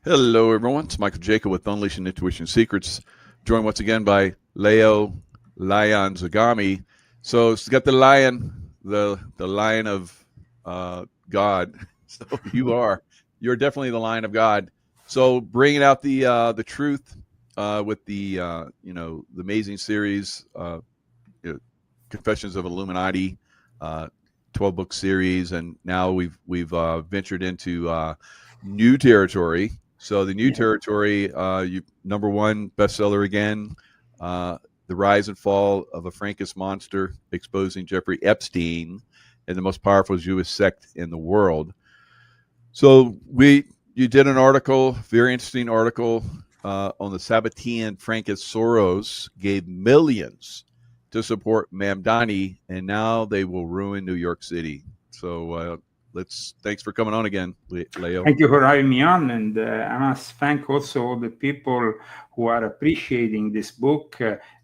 Hello, everyone. It's Michael Jaco with Unleashing Intuition Secrets, joined once again by Lion Zagami. So it's got the lion, the lion of God. So you're definitely the lion of God. So bringing out the truth with the the amazing series, Confessions of Illuminati, 12-book series, and now we've ventured into new territory. So the new territory, number one bestseller again, The Rise and Fall of a Frankish Monster, exposing Jeffrey Epstein and the most powerful Jewish sect in the world. So you did an article, very interesting article, on the Sabbatean Frankish SOROS gave millions to support Mamdani, and now they will ruin New York City. So thanks for coming on again, Leo. Thank you for having me on, and I must thank also all the people who are appreciating this book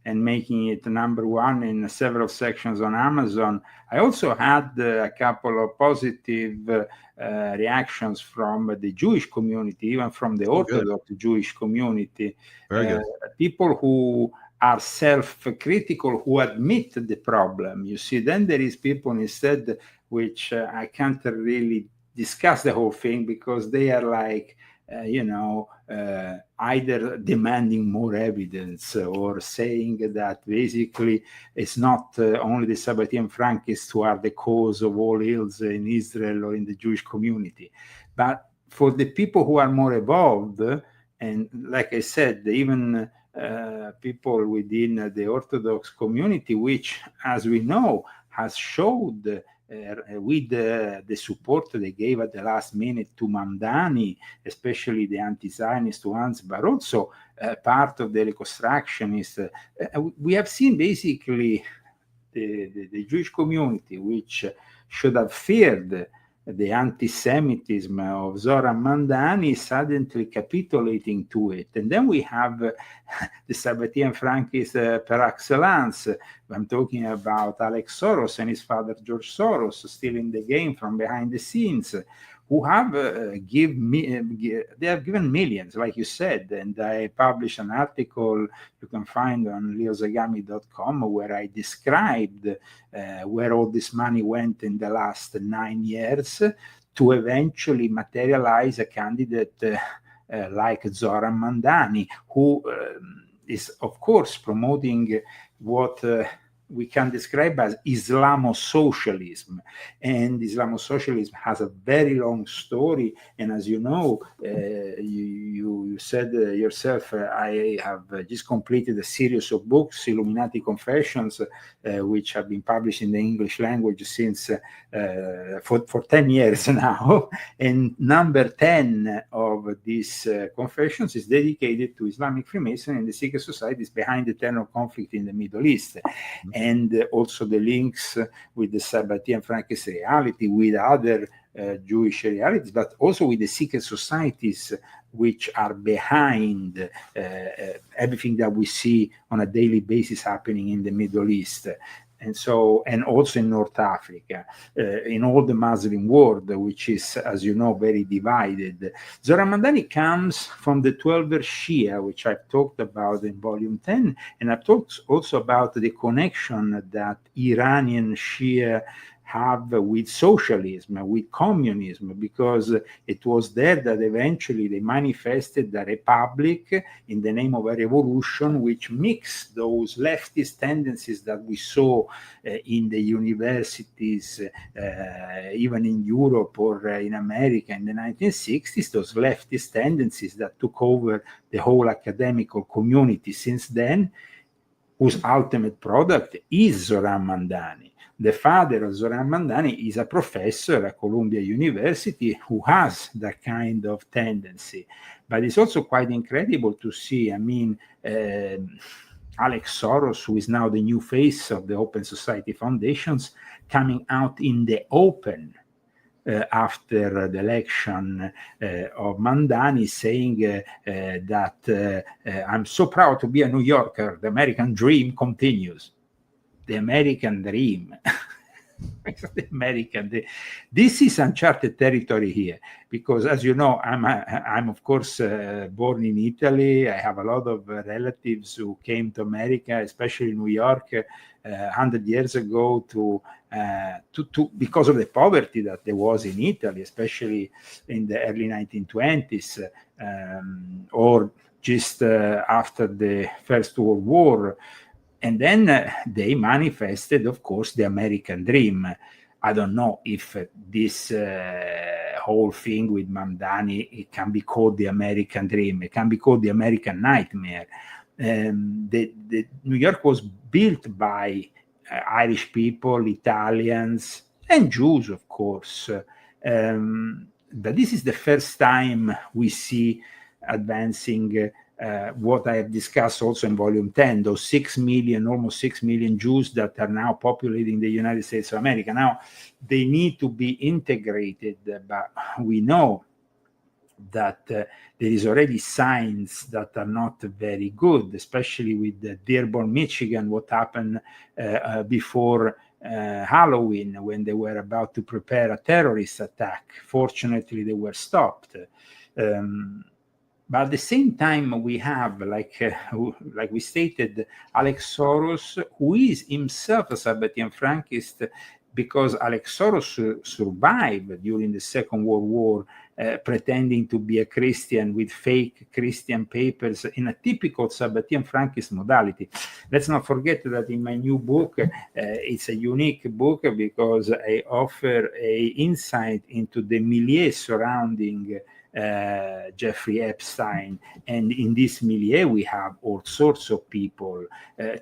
and making it number one in several sections on Amazon. I also had a couple of positive reactions from the Jewish community, even from the Orthodox Jewish community. Very good. People who are self-critical, who admit the problem. You see, then there is people instead, which I can't really discuss the whole thing because they are like, either demanding more evidence or saying that basically it's not only the Sabbatean Frankists who are the cause of all ills in Israel or in the Jewish community. But for the people who are more evolved, and like I said, even people within the Orthodox community, which, as we know, has showed with the support they gave at the last minute to Mamdani, especially the anti-Zionist ones, but also part of the reconstructionists. We have seen basically the Jewish community, which should have feared the anti-Semitism of Zoran Mamdani, suddenly capitulating to it. And then we have the Sabbatean Frankists per excellence. I'm talking about Alex Soros and his father George Soros, still in the game from behind the scenes, who have they have given millions, like you said. And I published an article you can find on leozagami.com where I described where all this money went in the last 9 years to eventually materialize a candidate like Zoran Mamdani, who is, of course, promoting what we can describe as Islamo-socialism. And Islamo-socialism has a very long story. And as you know, you said yourself, I have just completed a series of books, Illuminati Confessions, which have been published in the English language since for 10 years now. And number 10 of these confessions is dedicated to Islamic Freemasonry and the secret societies behind the eternal conflict in the Middle East. And also the links with the Sabbatean Frankist reality, with other Jewish realities, but also with the secret societies which are behind everything that we see on a daily basis happening in the Middle East. And so, and also in North Africa, in all the Muslim world, which is, as you know, very divided. Zoran Mamdani comes from the 12er Shia, which I've talked about in volume 10, and I've talked also about the connection that Iranian Shia have with socialism, with communism, because it was there that eventually they manifested the republic in the name of a revolution, which mixed those leftist tendencies that we saw in the universities, even in Europe or in America in the 1960s, those leftist tendencies that took over the whole academical community since then, whose ultimate product is Zoran Mamdani. The father of Zoran Mamdani is a professor at Columbia University who has that kind of tendency. But it's also quite incredible to see, I mean, Alex Soros, who is now the new face of the Open Society Foundations, coming out in the open after the election of Mamdani, saying that I'm so proud to be a New Yorker, the American dream continues. The American dream. The American. This is uncharted territory here, because, as you know, I'm of course born in Italy. I have a lot of relatives who came to America, especially New York, 100 years ago, to because of the poverty that there was in Italy, especially in the early 1920s, or just after the First World War. And then they manifested, of course, the American dream. I don't know if this whole thing with Mamdani, it can be called the American dream. It can be called the American nightmare. The New York was built by Irish people, Italians, and Jews, of course. But this is the first time we see advancing what I have discussed also in volume 10, those 6 million, almost 6 million Jews that are now populating the United States of America. Now, they need to be integrated, but we know that there is already signs that are not very good, especially with Dearborn, Michigan, what happened before Halloween, when they were about to prepare a terrorist attack. Fortunately, they were stopped. But at the same time, we have, like we stated, Alex Soros, who is himself a Sabbatean Frankist, because Alex Soros survived during the Second World War, pretending to be a Christian with fake Christian papers in a typical Sabbatean Frankist modality. Let's not forget that in my new book, it's a unique book because I offer an insight into the milieu surrounding Jeffrey Epstein, and in this milieu we have all sorts of people.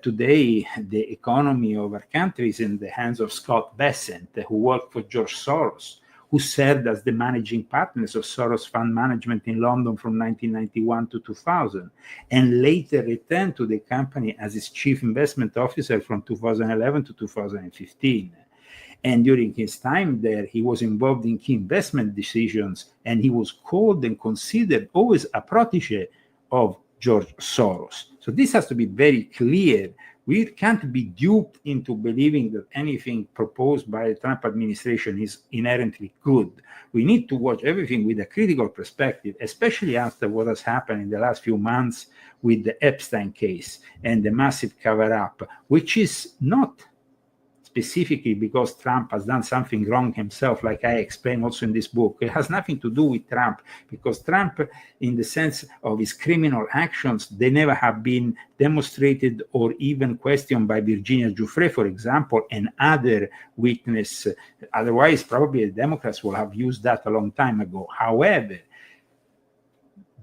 Today the economy of our country is in the hands of Scott Bessent, who worked for George Soros, who served as the managing partners of Soros Fund Management in London from 1991 to 2000, and later returned to the company as its chief investment officer from 2011 to 2015. And during his time there, he was involved in key investment decisions, and he was called and considered always a protege of George Soros. So this has to be very clear. We can't be duped into believing that anything proposed by the Trump administration is inherently good. We need to watch everything with a critical perspective, especially after what has happened in the last few months with the Epstein case and the massive cover-up, which is not specifically because Trump has done something wrong himself, like I explain also in this book. It has nothing to do with Trump, because Trump, in the sense of his criminal actions, they never have been demonstrated or even questioned by Virginia Giuffre, for example, and other witness. Otherwise, probably the Democrats will have used that a long time ago. However,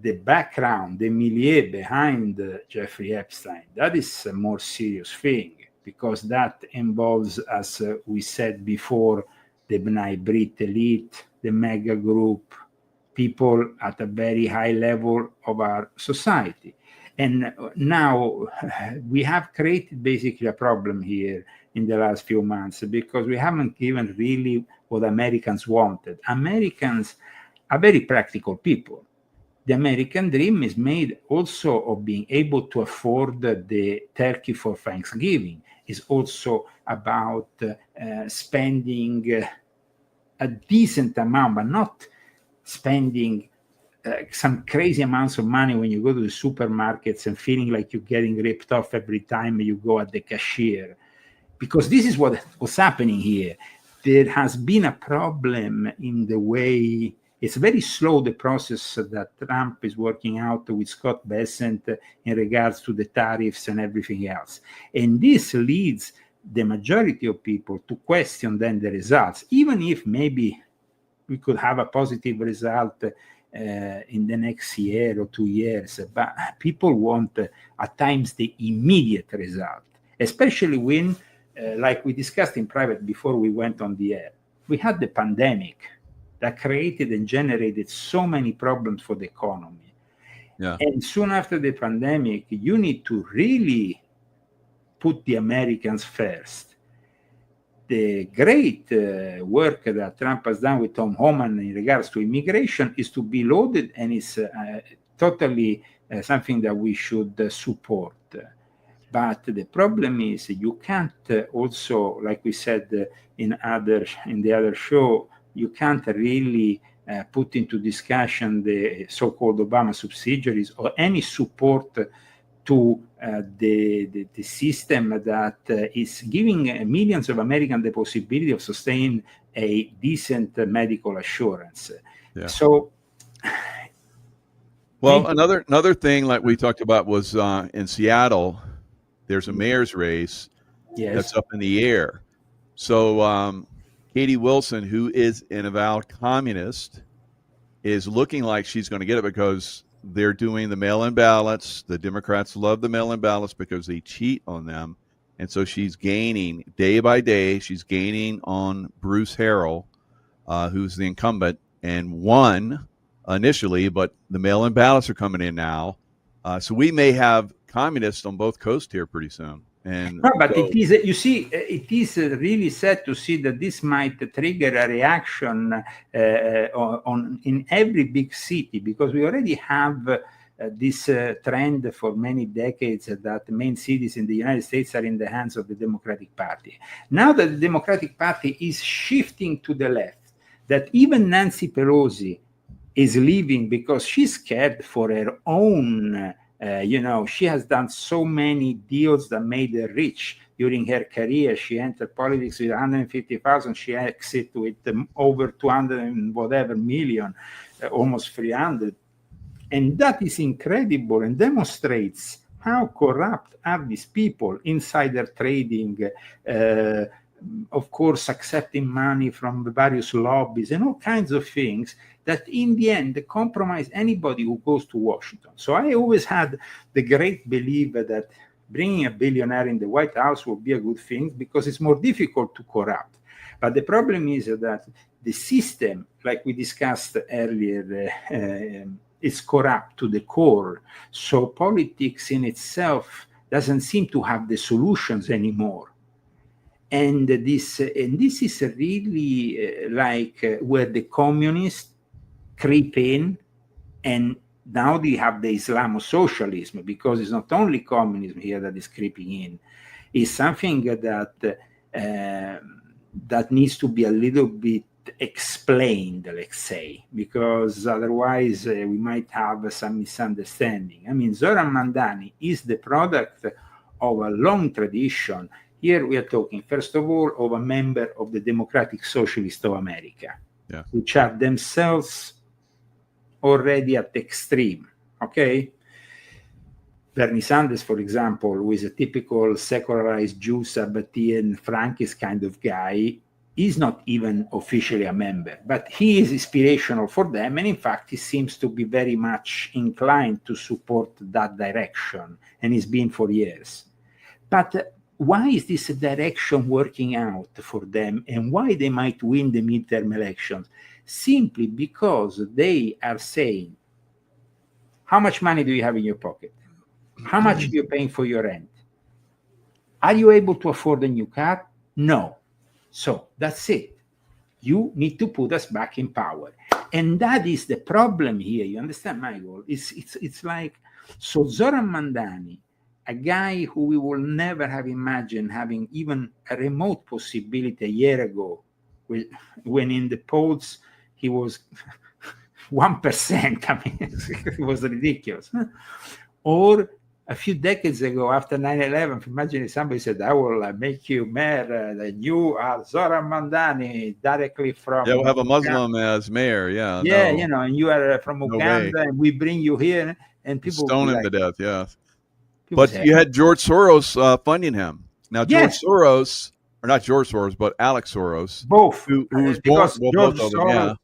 the background, the milieu behind Jeffrey Epstein, that is a more serious thing, because that involves, as we said before, the B'nai Brit elite, the mega group, people at a very high level of our society. And now we have created basically a problem here in the last few months, because we haven't given really what Americans wanted. Americans are very practical people. The American dream is made also of being able to afford the turkey for Thanksgiving. It's also about spending a decent amount, but not spending some crazy amounts of money when you go to the supermarkets and feeling like you're getting ripped off every time you go at the cashier. Because this is what's happening here. There has been a problem in the way. It's very slow, the process that Trump is working out with Scott Bessent in regards to the tariffs and everything else. And this leads the majority of people to question then the results, even if maybe we could have a positive result in the next year or 2 years. But people want at times the immediate result, especially when, like we discussed in private before we went on the air, we had the pandemic that created and generated so many problems for the economy. Yeah. And soon after the pandemic, you need to really put the Americans first. The great work that Trump has done with Tom Homan in regards to immigration is to be lauded, and is totally something that we should support. But the problem is you can't also, like we said in the other show, you can't really put into discussion the so-called Obama subsidiaries or any support to the system that is giving millions of Americans the possibility of sustaining a decent medical assurance. Yeah. So, well, another thing like we talked about was in Seattle, there's a mayor's race that's up in the air. So Katie Wilson, who is an avowed communist, is looking like she's going to get it because they're doing the mail-in ballots. The Democrats love the mail-in ballots because they cheat on them. And so she's gaining day by day. She's gaining on Bruce Harrell, who's the incumbent, and won initially, but the mail-in ballots are coming in now. So we may have communists on both coasts here pretty soon. And but it is, you see, it is really sad to see that this might trigger a reaction in every big city, because we already have this trend for many decades that the main cities in the United States are in the hands of the Democratic Party. Now that the Democratic Party is shifting to the left, that even Nancy Pelosi is leaving because she's scared for her own. She has done so many deals that made her rich during her career. She entered politics with 150,000. She exit with over 200 and whatever million, almost 300. And that is incredible and demonstrates how corrupt are these people, insider trading, of course, accepting money from the various lobbies and all kinds of things that in the end compromise anybody who goes to Washington. So I always had the great belief that bringing a billionaire in the White House would be a good thing because it's more difficult to corrupt. But the problem is that the system, like we discussed earlier, is corrupt to the core. So politics in itself doesn't seem to have the solutions anymore. And this is really where the communists creep in, and now they have the Islamo socialism, because it's not only communism here that is creeping in. It's something that needs to be a little bit explained, let's say, because otherwise we might have some misunderstanding. I mean, Zoran Mandani is the product of a long tradition. Here we are talking, first of all, of a member of the Democratic Socialists of America, which are themselves already at the extreme, okay? Bernie Sanders, for example, who is a typical secularized Jew, Sabbatean, Frankist kind of guy, is not even officially a member, but he is inspirational for them, and in fact, he seems to be very much inclined to support that direction, and he's been for years. But why is this direction working out for them, and why they might win the midterm elections? Simply because they are saying, how much money do you have in your pocket? How much are you paying for your rent? Are you able to afford a new car? No. So that's it. You need to put us back in power. And that is the problem here. You understand, Michael? It's like, so Zoran Mandani, a guy who we will never have imagined having even a remote possibility a year ago, when in the polls he was 1%. I mean, it was ridiculous. Or a few decades ago, after 9/11, imagine if somebody said, I will make you mayor, that you are Zoran Mandani, directly from... Yeah, we'll have a Muslim as mayor, yeah. Yeah, no. and you are from Uganda, and we bring you here, and people stone him like, to death, yeah. But you had George Soros funding him. Now, George Soros, or not George Soros, but Alex Soros. Both. Who was born, well, both of them,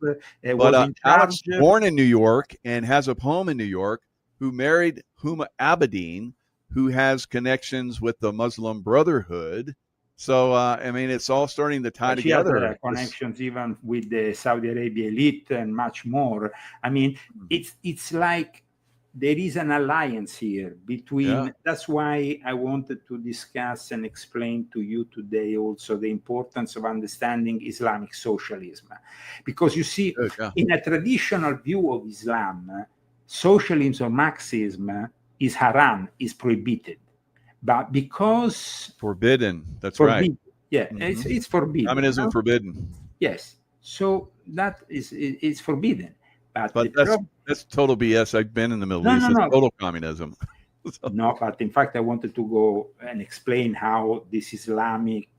yeah. But Alex born in New York and has a home in New York, who married Huma Abedin, who has connections with the Muslim Brotherhood. So, I mean, it's all starting to tie together. She has connections even with the Saudi Arabia elite and much more. I mean, it's like there is an alliance here between... That's why I wanted to discuss and explain to you today also the importance of understanding Islamic socialism. Because you see, in a traditional view of Islam, socialism or Marxism is haram, is prohibited. but because forbidden. That's forbidden, right. yeah, Mhm. it's forbidden. Communism forbidden. Yes, so that is forbidden. But But that's total BS. I've been in the Middle East. It's no. total communism. So, No, but in fact, I wanted to go and explain how this Islamic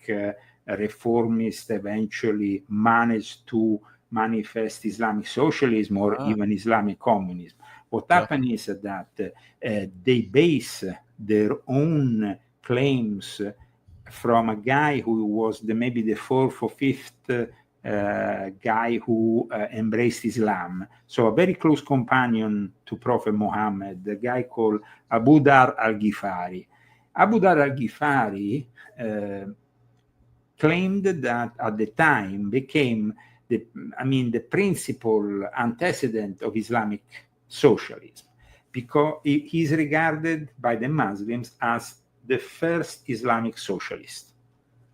reformist eventually managed to manifest Islamic socialism or even Islamic communism. What happened is that they base their own claims from a guy who was maybe the fourth or fifth guy who embraced Islam. So a very close companion to Prophet Muhammad, the guy called Abu Dhar al-Ghifari. Abu Dhar al-Ghifari claimed that at the time became the principal antecedent of Islamic socialism, because he is regarded by the Muslims as the first Islamic socialist,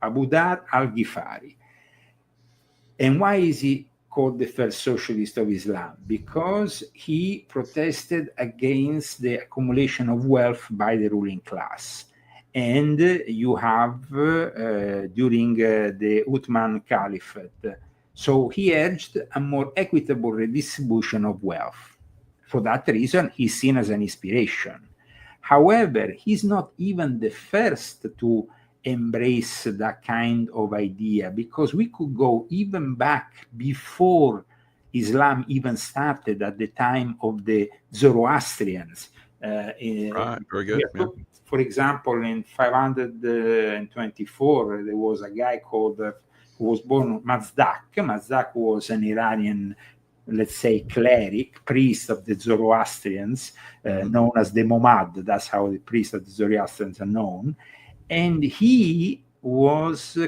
Abu Dhar al-Ghifari. And why is he called the first socialist of Islam? Because he protested against the accumulation of wealth by the ruling class. And you have during the Uthman Caliphate. So he urged a more equitable redistribution of wealth. For that reason, he's seen as an inspiration. However, he's not even the first to embrace that kind of idea, because we could go even back before Islam even started, at the time of the Zoroastrians. right, very good. Yeah. For example, in 524, there was a guy called who was born Mazdak. Mazdak was an Iranian, let's say, cleric, priest of the Zoroastrians, known as the Momad. That's how the priests of the Zoroastrians are known. And he was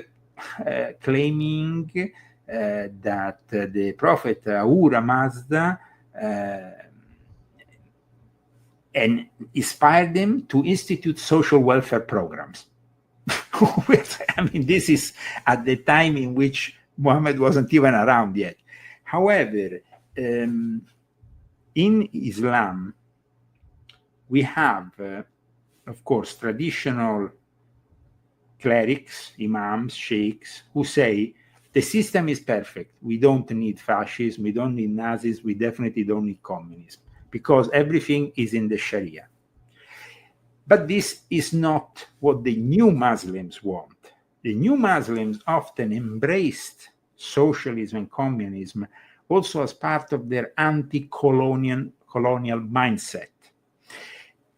claiming that the prophet Ahura Mazda and inspired them to institute social welfare programs. I mean, this is at the time in which Muhammad wasn't even around yet. However, in Islam, we have, of course, traditional clerics, imams, sheikhs, who say the system is perfect. We don't need fascism, we don't need Nazis, we definitely don't need communism, because everything is in the Sharia. But this is not what the new Muslims want. The new Muslims often embraced socialism and communism also as part of their anti-colonial mindset.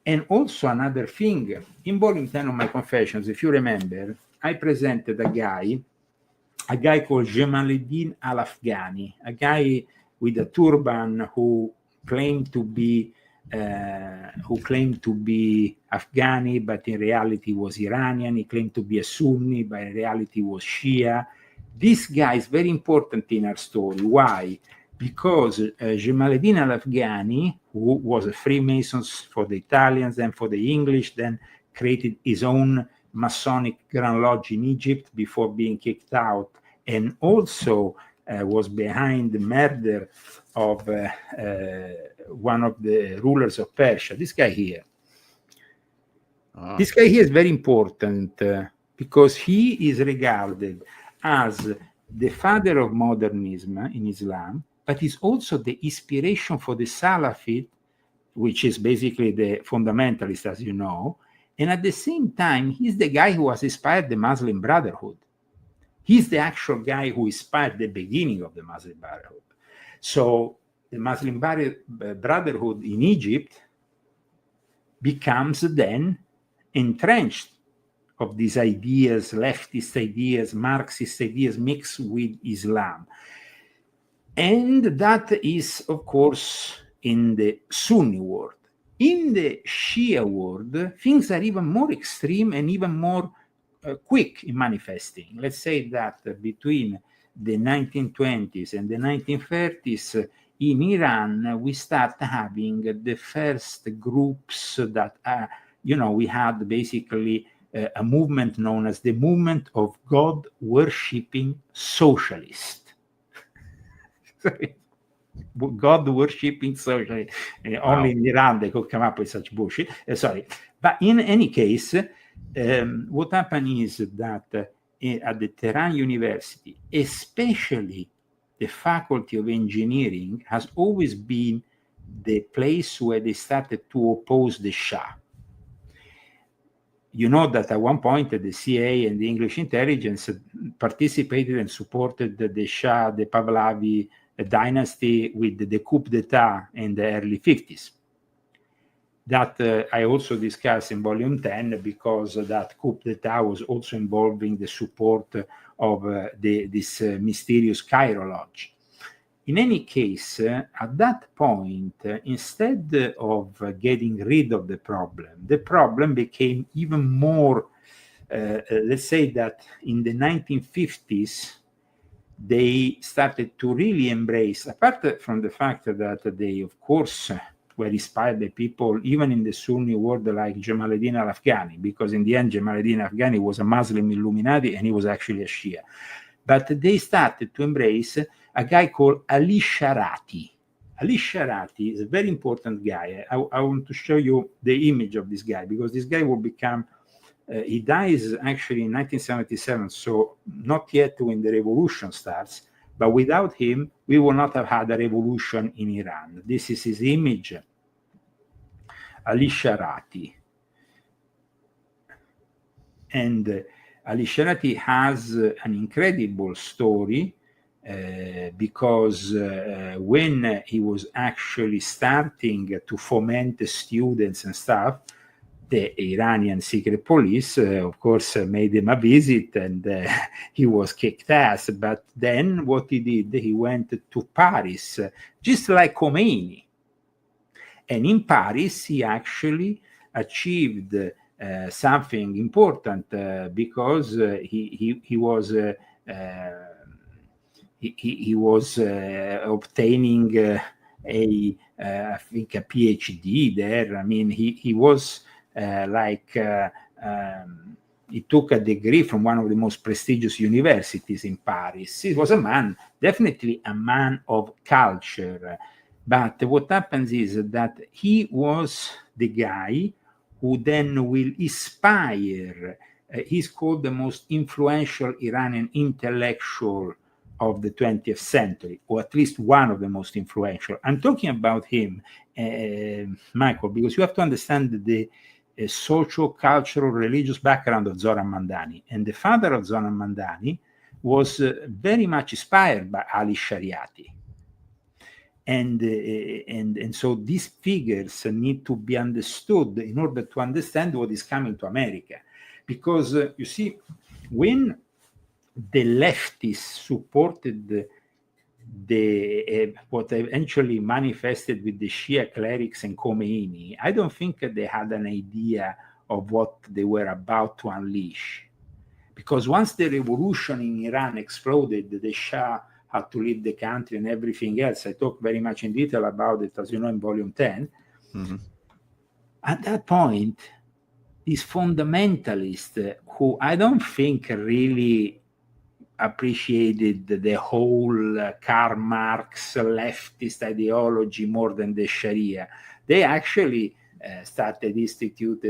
And also another thing, in Volume 10 of my Confessions, if you remember, I presented a guy called Jamaluddin al-Afghani, a guy with a turban who claimed to be Afghani, but in reality was Iranian. He claimed to be a Sunni, but in reality was Shia. This guy is very important in our story. Why? Because Jamaluddin al-Afghani, who was a Freemason for the Italians and for the English, then created his own Masonic Grand Lodge in Egypt before being kicked out, and also was behind the murder of one of the rulers of Persia, this guy here. This guy here is very important because he is regarded as the father of modernism in Islam, but is also the inspiration for the Salafist, which is basically the fundamentalist, as you know. And at the same time, he's the guy who has inspired the Muslim Brotherhood. He's the actual guy who inspired the beginning of the Muslim Brotherhood. So the Muslim Brotherhood in Egypt becomes then entrenched of these ideas, leftist ideas, Marxist ideas mixed with Islam. And that is, of course, in the Sunni world. In the Shia world, things are even more extreme and even more quick in manifesting. Let's say that between the 1920s and the 1930s, in Iran, we start having the first groups that, we had basically a movement known as the movement of God-worshipping socialists. God-worshipping socialists. Only in Iran they could come up with such bullshit. But in any case, What happened is that at the Tehran University, especially the Faculty of Engineering, has always been the place where they started to oppose the Shah. You know that at one point the CIA and the English intelligence participated and supported the Shah, the Pahlavi dynasty with the coup d'etat in the early 50s. That I also discuss in volume 10, because that coup d'etat was also involving the support of this mysterious Cairo Lodge. In any case, at that point, instead of getting rid of the problem became even more, let's say that in the 1950s, they started to really embrace, apart from the fact that they, of course, were inspired by people, even in the Sunni world, like Jamaluddin al-Afghani, because in the end, Jamaluddin al-Afghani was a Muslim Illuminati and he was actually a Shia. But they started to embrace a guy called Ali Sharati. Ali Sharati is a very important guy. I want to show you the image of this guy, because this guy will become, he dies actually in 1977, so not yet when the revolution starts, but without him, we would not have had a revolution in Iran. This is his image, Ali Sharati. And Ali Sharati has an incredible story, because when he was actually starting to foment the students and stuff, the Iranian secret police, of course, made him a visit, and he was kicked ass. But then what he did, he went to Paris, just like Khomeini. And in Paris, he actually achieved something important, because he was obtaining I think a PhD there. I mean, he was he took a degree from one of the most prestigious universities in Paris. He was a man, definitely a man of culture. But what happens is that he was the guy who then will inspire, he's called the most influential Iranian intellectual of the 20th century, or at least one of the most influential. I'm talking about him, Michael, because you have to understand the socio-cultural, religious background of Zoran Mandani. And the father of Zoran Mandani was very much inspired by Ali Shariati. And so these figures need to be understood in order to understand what is coming to America. Because you see, when the leftists supported what eventually manifested with the Shia clerics and Khomeini, I don't think they had an idea of what they were about to unleash. Because once the revolution in Iran exploded, the Shah had to leave the country and everything else. I talk very much in detail about it, as you know, in volume 10. Mm-hmm. At that point, these fundamentalists, who I don't think really appreciated the whole Karl Marx leftist ideology more than the Sharia, they actually started institute,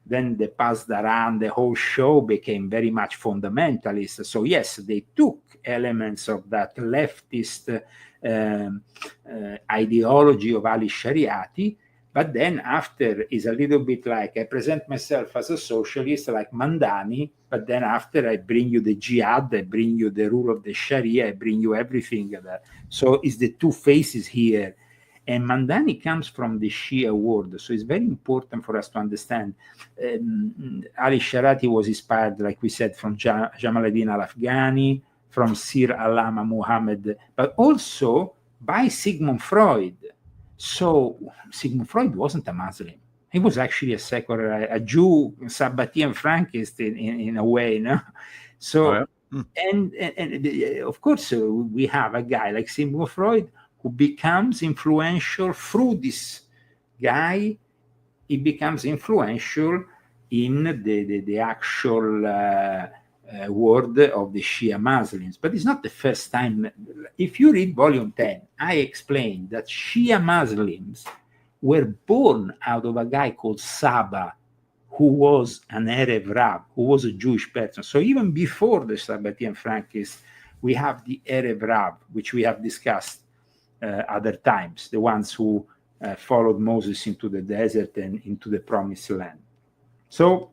then the Pasdaran, the whole show became very much fundamentalist. So yes, they took elements of that leftist ideology of Ali Shariati, but then after is a little bit like, I present myself as a socialist like Mandani, but then after I bring you the jihad, I bring you the rule of the Sharia, I bring you everything. So it's the two faces here. And Mandani comes from the Shia world, so it's very important for us to understand. Ali Sharati was inspired, like we said, from Jamaluddin al-Afghani, from Sir Allama Muhammad, but also by Sigmund Freud. So Sigmund Freud wasn't a Muslim. He was actually a secular, a Jew, Sabbatian Frankist in a way, no? So, and of course, we have a guy like Sigmund Freud who becomes influential through this guy. He becomes influential in the actual world of the Shia Muslims. But it's not the first time. If you read volume 10, I explained that Shia Muslims were born out of a guy called Saba, who was an Erev Rab, who was a Jewish person. So even before the Sabbatean Frankists, we have the Erev Rab, which we have discussed other times, the ones who followed Moses into the desert and into the promised land. So,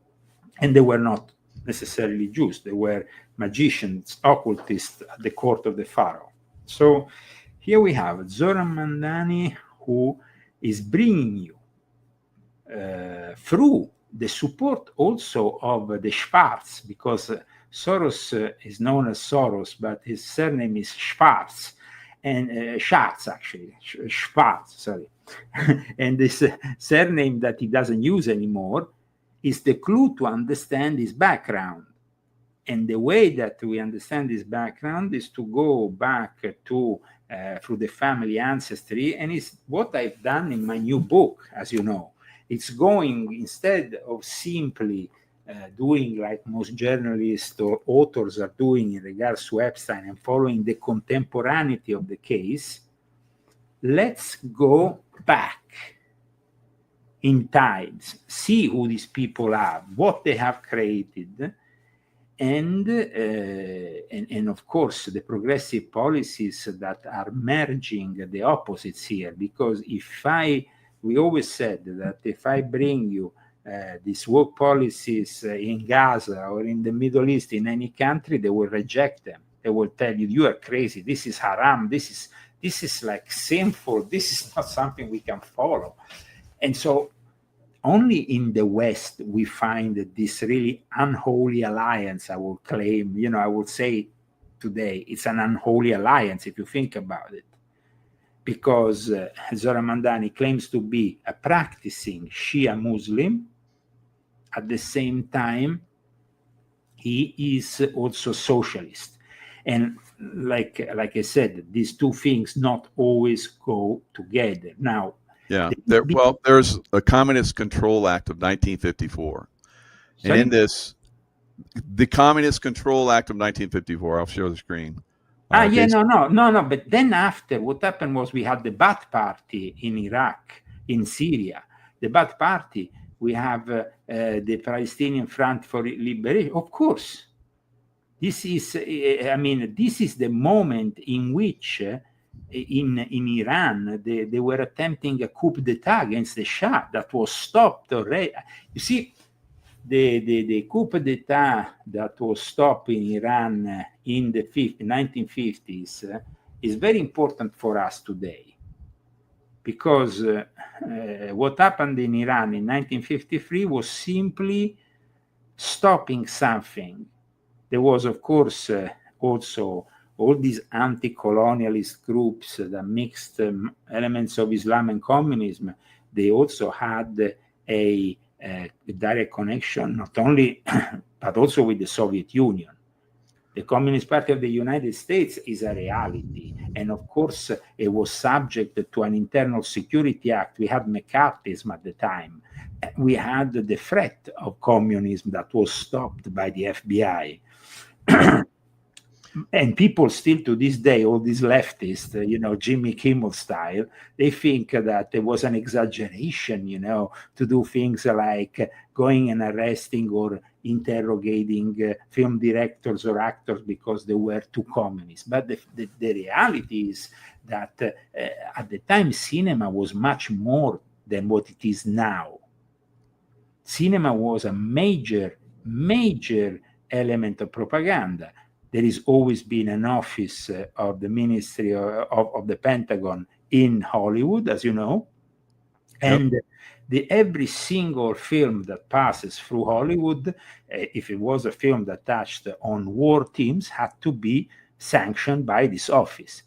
and they were not necessarily Jews, they were magicians, occultists at the court of the Pharaoh. So here we have Zoran Mandani, who is bringing you through the support also of the Schwarz, because Soros is known as Soros, but his surname is Schwarz, and Schatz actually, Schwarz, sorry. And this surname that he doesn't use anymore is the clue to understand his background. And the way that we understand his background is to go back to through the family ancestry, and it's what I've done in my new book, as you know. It's going, instead of simply doing like most journalists or authors are doing in regards to Epstein and following the contemporaneity of the case, let's go back in times, see who these people are, what they have created, and of course the progressive policies that are merging the opposites here. Because we always said that if I bring you these woke policies in Gaza or in the Middle East, in any country, they will reject them. They will tell you, you are crazy, this is haram, this is like sinful, this is not something we can follow. And so only in the West we find this really unholy alliance, I will claim, I would say today, it's an unholy alliance if you think about it. Because Zoran Mandani claims to be a practicing Shia Muslim. At the same time, he is also socialist. And like I said, these two things not always go together. Now, yeah, there's a Communist Control Act of 1954. And in this, the Communist Control Act of 1954, I'll show the screen. No. But then after, what happened was we had the Ba'ath Party in Iraq, in Syria. The Ba'ath Party, we have the Palestinian Front for Liberation. Of course, this is the moment in which in Iran they were attempting a coup d'etat against the Shah that was stopped already. You see, the coup d'etat that was stopped in Iran in the 1950s is very important for us today, because what happened in Iran in 1953 was simply stopping something. There was, of course, also all these anti-colonialist groups that mixed elements of Islam and communism. They also had a direct connection, not only, but also with the Soviet Union. The Communist Party of the United States is a reality. And of course, it was subject to an Internal Security Act. We had McCarthyism at the time. We had the threat of communism that was stopped by the FBI. And people still to this day, all these leftists, Jimmy Kimmel style, they think that there was an exaggeration, to do things like going and arresting or interrogating film directors or actors because they were too communist. But the reality is that at the time, cinema was much more than what it is now. Cinema was a major element of propaganda. There has always been an office of the Ministry of the Pentagon in Hollywood, as you know. And every single film that passes through Hollywood, if it was a film that touched on war themes, had to be sanctioned by this office.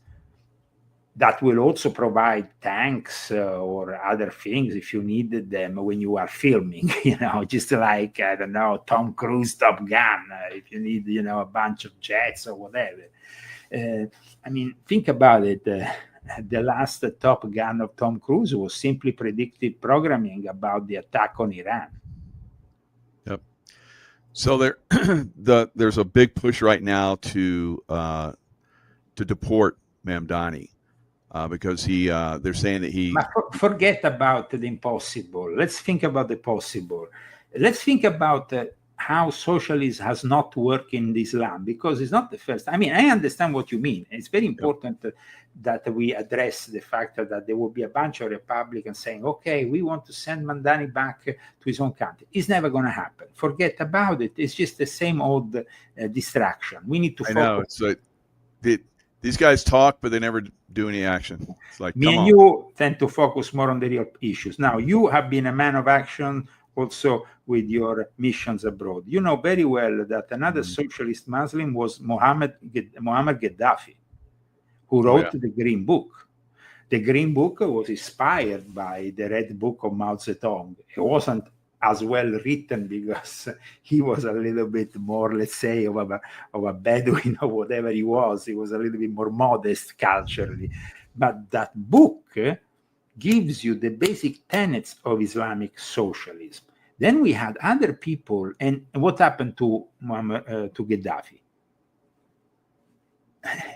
That will also provide tanks or other things if you needed them when you are filming, just like, I don't know, Tom Cruise, Top Gun, if you need, a bunch of jets or whatever. Think about it. The last Top Gun of Tom Cruise was simply predictive programming about the attack on Iran. Yep. So there's a big push right now to deport Mamdani. Because they're saying that he... Forget about the impossible. Let's think about the possible. let's think about how socialism has not worked in Islam, because it's not the first. I mean, I understand what you mean. It's very important that we address the fact that there will be a bunch of Republicans saying, okay, we want to send Mandani back to his own country. It's never going to happen. Forget about it. It's just the same old distraction. We need to focus. I know. It's like these guys talk, but they never do any action. It's like, me and you tend to focus more on the real issues. Now, you have been a man of action also with your missions abroad. You know very well that another socialist Muslim was Muhammad Gaddafi, who wrote the Green Book. The Green Book was inspired by the Red Book of Mao Zedong. It wasn't as well written because he was a little bit more, let's say, of a Bedouin or whatever he was. He was a little bit more modest culturally. But that book gives you the basic tenets of Islamic socialism. Then we had other people, and what happened to Gaddafi?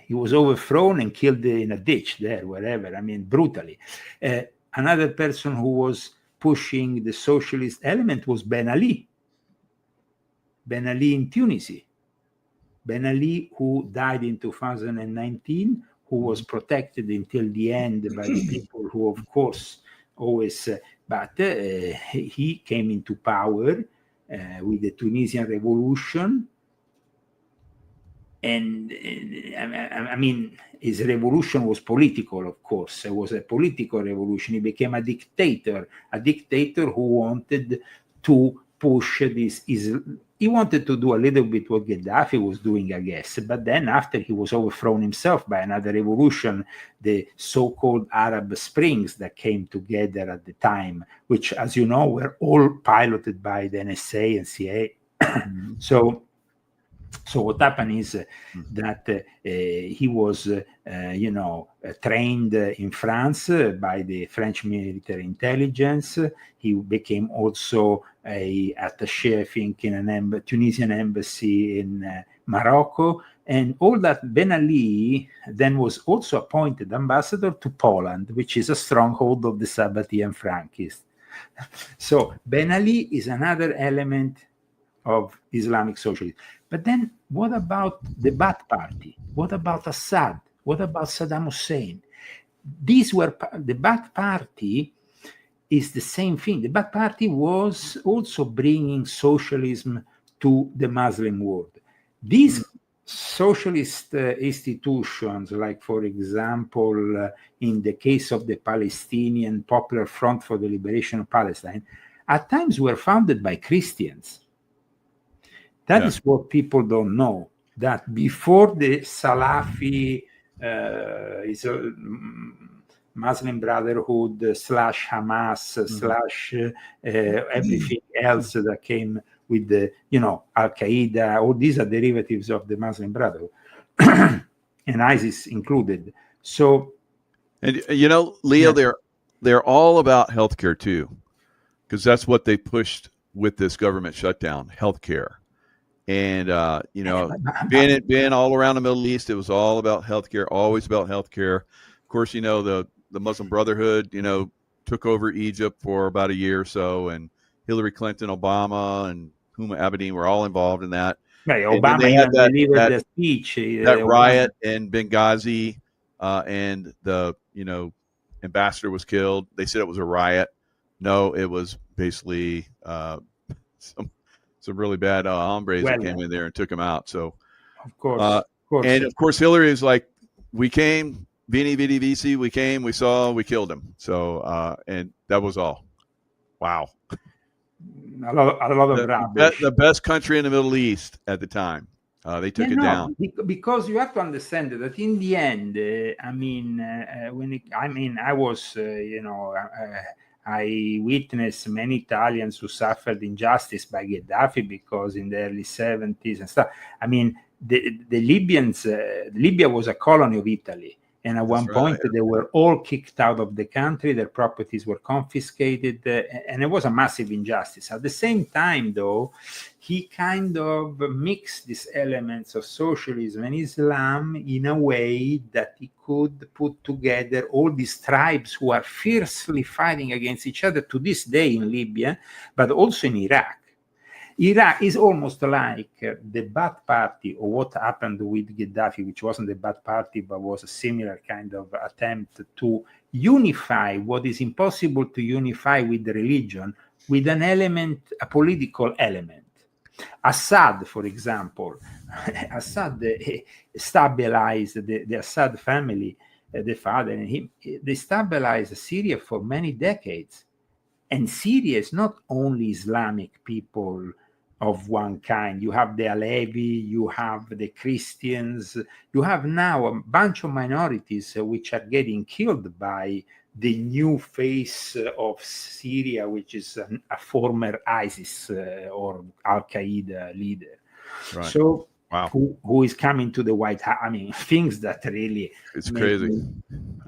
He was overthrown and killed in a ditch there, wherever, I mean, brutally. Another person who was pushing the socialist element was Ben Ali. Ben Ali in Tunisia. Ben Ali, who died in 2019, who was protected until the end by the people who, of course, always... but he came into power with the Tunisian revolution. And I mean, his revolution was political, of course. It was a political revolution. He became a dictator who wanted to push this. He wanted to do a little bit what Gaddafi was doing, I guess. But then after he was overthrown himself by another revolution, the so-called Arab Springs that came together at the time, which, as you know, were all piloted by the NSA and CIA. So what happened is that he was, trained in France by the French military intelligence. He became also a attaché, I think, in a Tunisian embassy in Morocco. And all that. Ben Ali then was also appointed ambassador to Poland, which is a stronghold of the Sabbatean Frankists. So Ben Ali is another element of Islamic socialism. But then what about the Ba'ath Party? What about Assad? What about Saddam Hussein? These were the Ba'ath Party is the same thing. The Ba'ath Party was also bringing socialism to the Muslim world. These socialist institutions, like, for example, in the case of the Palestinian Popular Front for the Liberation of Palestine, at times were founded by Christians. That is what people don't know, that before the Salafi Muslim Brotherhood / Hamas / everything else that came with the, Al-Qaeda, all these are derivatives of the Muslim Brotherhood, and ISIS included. So, and Leo, they're all about healthcare too, because that's what they pushed with this government shutdown, healthcare. And being all around the Middle East, it was all about healthcare, always about healthcare. Of course, the Muslim Brotherhood, took over Egypt for about a year or so, and Hillary Clinton, Obama, and Huma Abedin were all involved in that. Right, Obama even delivered the speech. That riot in Benghazi, and the ambassador was killed. They said it was a riot. No, it was basically some really bad hombres that came in there and took him out. So, of course. And of course, Hillary is like, we came, Vini Vidi Vici, we came, we saw, we killed him. So, and that was all. Wow. A lot of rubbish. The best country in the Middle East at the time. They took it down. Because you have to understand that in the end, I was, I witnessed many Italians who suffered injustice by Gaddafi because in the early 70s and stuff. I mean, the Libyans, Libya was a colony of Italy. And at one point, they were all kicked out of the country. Their properties were confiscated. And it was a massive injustice. At the same time, though, he kind of mixed these elements of socialism and Islam in a way that he could put together all these tribes who are fiercely fighting against each other to this day in Libya, but also in Iraq. Iraq is almost like the Ba'ath Party, or what happened with Gaddafi, which wasn't the Ba'ath Party, but was a similar kind of attempt to unify what is impossible to unify with the religion, with an element, a political element. Assad, for example, Assad stabilized the Assad family, the father and him, they stabilized Syria for many decades. And Syria is not only Islamic people of one kind. You have the Alevi, you have the Christians, you have now a bunch of minorities which are getting killed by the new face of Syria, which is a former ISIS or Al-Qaeda leader. Right. So wow, who is coming to the White House? I mean, things that really... it's crazy.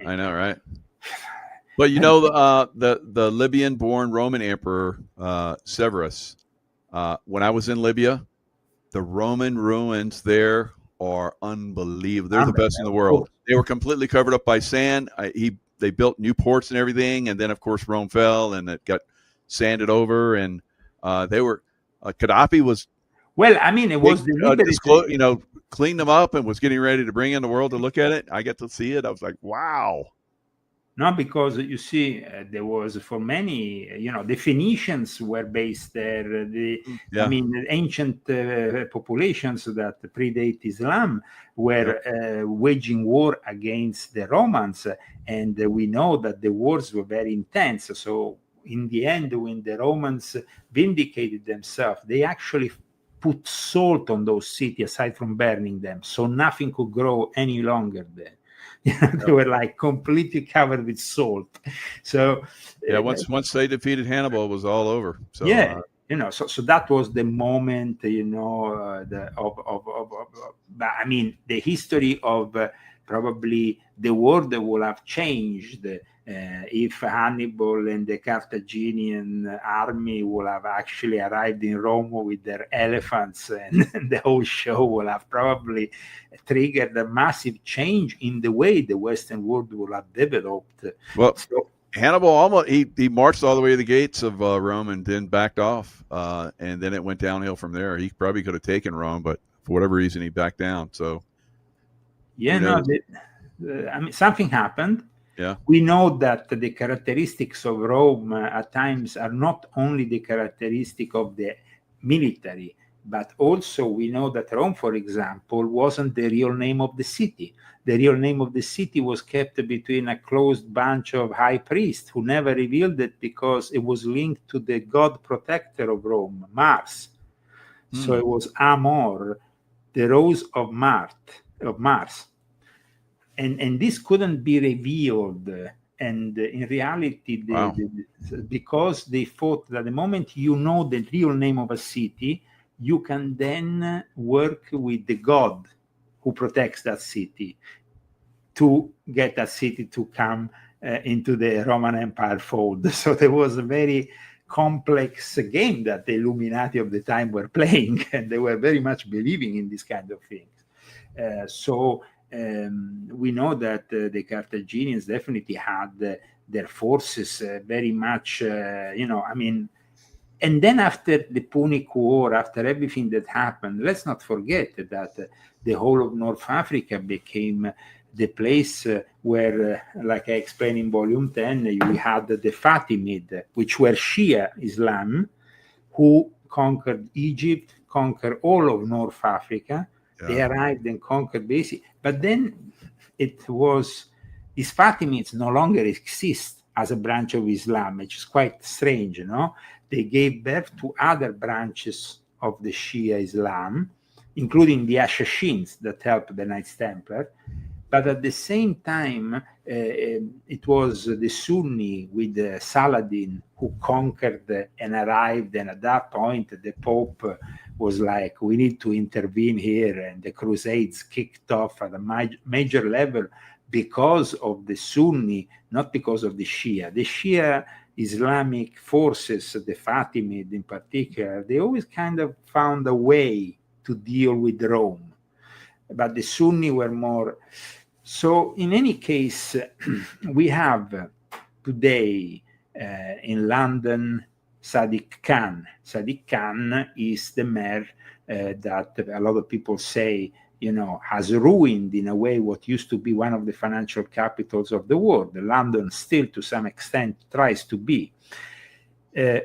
I know, right? But you know, the Libyan-born Roman emperor Severus. When I was in Libya, the Roman ruins there are unbelievable. They're the best in the world. They were completely covered up by sand. They built new ports and everything, and then of course Rome fell and it got sanded over. And they were Gaddafi was. Well, I mean, it was cleaned them up and was getting ready to bring in the world to look at it. I got to see it. I was like, wow. No, because you see, there was for many, the Phoenicians were based there. I mean, the ancient populations that predate Islam were waging war against the Romans, and we know that the wars were very intense. So in the end, when the Romans vindicated themselves, they actually put salt on those cities aside from burning them, so nothing could grow any longer there. They were like completely covered with salt. So once they defeated Hannibal, it was all over. So so that was the moment, I mean, the history of probably the world will have changed if Hannibal and the Carthaginian army will have actually arrived in Rome with their elephants, and the whole show will have probably triggered a massive change in the way the Western world will have developed. Well, Hannibal almost he marched all the way to the gates of Rome and then backed off, and then it went downhill from there. He probably could have taken Rome, but for whatever reason, he backed down. So I mean, something happened. Yeah. We know that the characteristics of Rome at times are not only the characteristic of the military, but also we know that Rome, for example, wasn't the real name of the city. The real name of the city was kept between a closed bunch of high priests who never revealed it because it was linked to the god protector of Rome, Mars. So it was Amor, the rose of Mars. And this couldn't be revealed. And in reality, because they thought that the moment you know the real name of a city, you can then work with the god who protects that city to get that city to come into the Roman Empire fold. So there was a very complex game that the Illuminati of the time were playing, and they were very much believing in this kind of things. We know that the Carthaginians definitely had their forces very much, I mean, and then after the Punic War, after everything that happened, let's not forget that the whole of North Africa became the place where, like I explained in Volume 10, we had the Fatimid, which were Shia Islam, who conquered Egypt, conquered all of North Africa. Yeah. They arrived and conquered basically. But then these Fatimids no longer exist as a branch of Islam, which is quite strange, They gave birth to other branches of the Shia Islam, including the Ashashins that helped the Knights Templar. But at the same time, it was the Sunni with Saladin who conquered and arrived. And at that point, the Pope was like, we need to intervene here. And the Crusades kicked off at a major level because of the Sunni, not because of the Shia. The Shia Islamic forces, the Fatimid in particular, they always kind of found a way to deal with Rome. But the Sunni were more... So in any case, we have today in London Sadiq Khan. Sadiq Khan is the mayor that a lot of people say, has ruined in a way what used to be one of the financial capitals of the world. London still, to some extent, tries to be.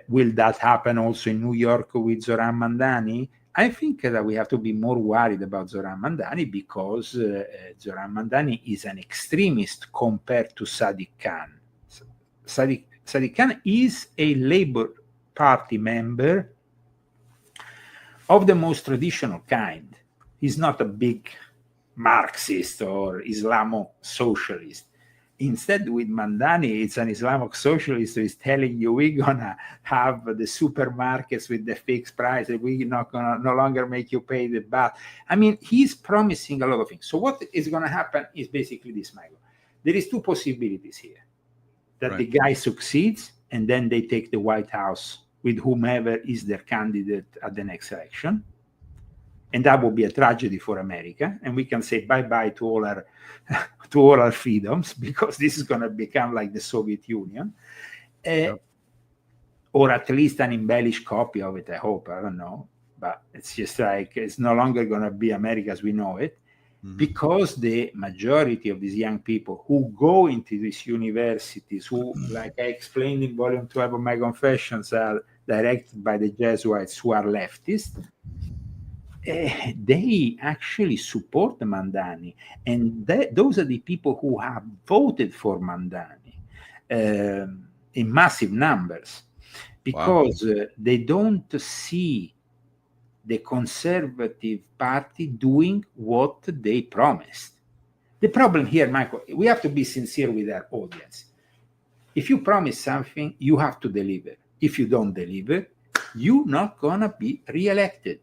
Will that happen also in New York with Zohran Mamdani? I think that we have to be more worried about Zohran Mamdani because Zohran Mamdani is an extremist compared to Sadiq Khan. Sadiq Khan is a Labour Party member of the most traditional kind. He's not a big Marxist or Islamo socialist. Instead, with Mamdani, it's an Islamic socialist who is telling you we're gonna have the supermarkets with the fixed price, and we're not gonna no longer make you pay the VAT. I mean, he's promising a lot of things. So what is gonna happen is basically this, Michael. There is two possibilities here: that the guy succeeds, and then they take the White House with whomever is their candidate at the next election. And that would be a tragedy for America. And we can say bye-bye to all our freedoms, because this is going to become like the Soviet Union. Or at least an embellished copy of it, I hope. I don't know. But it's just like, it's no longer going to be America as we know it. Because the majority of these young people who go into these universities, who, like I explained in volume 12 of my Confessions, are directed by the Jesuits who are leftist, they actually support Mamdani. And those are the people who have voted for Mamdani in massive numbers, because they don't see the Conservative Party doing what they promised. The problem here, Michael, we have to be sincere with our audience. If you promise something, you have to deliver. If you don't deliver, you're not going to be reelected.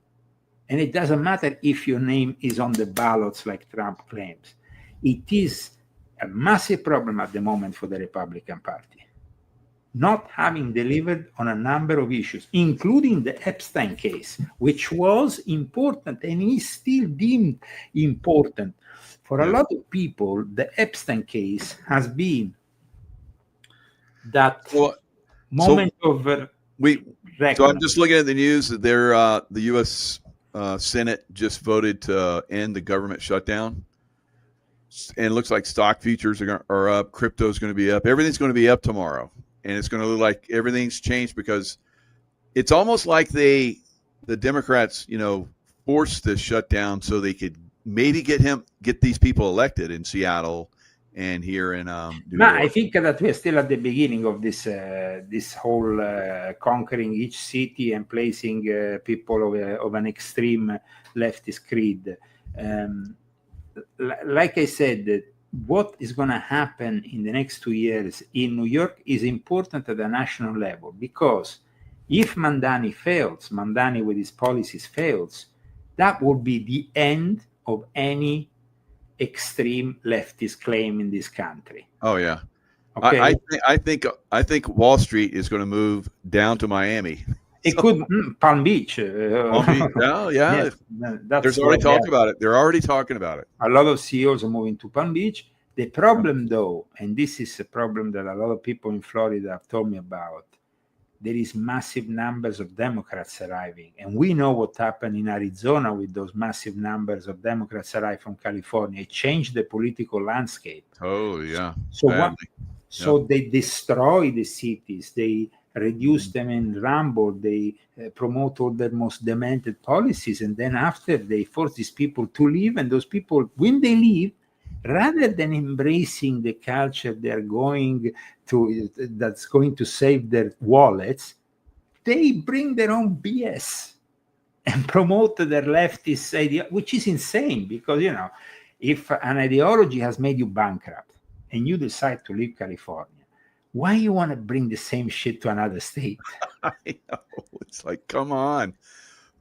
And it doesn't matter if your name is on the ballots like Trump claims. It is a massive problem at the moment for the Republican Party, not having delivered on a number of issues, including the Epstein case, which was important and is still deemed important. For a lot of people, the Epstein case has been that moment of reckoning. So I'm just looking at the news that the U.S. Senate just voted to end the government shutdown. And it looks like stock futures are up. Crypto is going to be up. Everything's going to be up tomorrow. And it's going to look like everything's changed, because it's almost like the Democrats, forced this shutdown so they could maybe get these people elected in Seattle and here in New York. I think that we're still at the beginning of this whole conquering each city and placing people of an extreme leftist creed. Like I said, what is going to happen in the next 2 years in New York is important at the national level, because if Mamdani fails, Mamdani with his policies fails, that will be the end of any extreme leftist claim in this country. Oh yeah. Okay. I think Wall Street is going to move down to Miami. It could Palm Beach. Palm Beach. Oh, yeah. There's already talk about it. They're already talking about it. A lot of CEOs are moving to Palm Beach. The problem, though, and this is a problem that a lot of people in Florida have told me about, there is massive numbers of Democrats arriving. And we know what happened in Arizona with those massive numbers of Democrats arriving from California. It changed the political landscape. Oh, yeah. So they destroy the cities. They reduce them in rumble. They promote all their most demented policies. And then after, they force these people to leave. And those people, when they leave, rather than embracing the culture they're going to, that's going to save their wallets, they bring their own BS and promote their leftist idea, which is insane, because, if an ideology has made you bankrupt and you decide to leave California, why you want to bring the same shit to another state? I know. It's like, come on.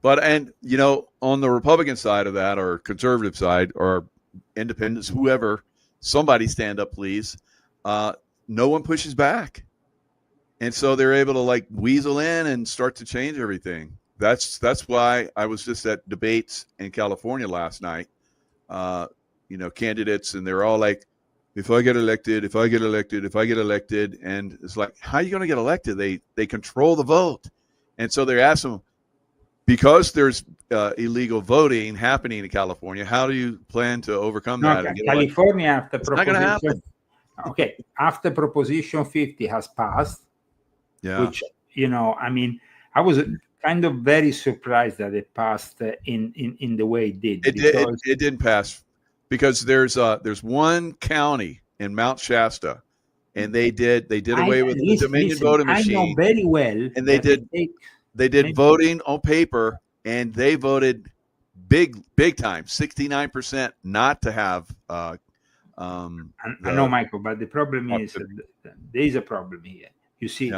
But, on the Republican side of that, or conservative side, or independents, whoever, somebody stand up, please. No one pushes back. And so they're able to weasel in and start to change everything. That's why I was just at debates in California last night. Candidates, and they're all like, if I get elected, and it's like, how are you going to get elected? They control the vote, and so they ask them, because there's illegal voting happening in California, how do you plan to overcome that? California, after it's not going to happen. Okay, after Proposition 50 has passed, which, you know, I mean, I was kind of very surprised that it passed in the way it did. It didn't pass because there's one county in Mount Shasta, and they did away with the Dominion voting machine. I know very well, and they did voting on paper, and they voted big time, 69% not to have. I know, Michael, but the problem is there is a problem here. You see,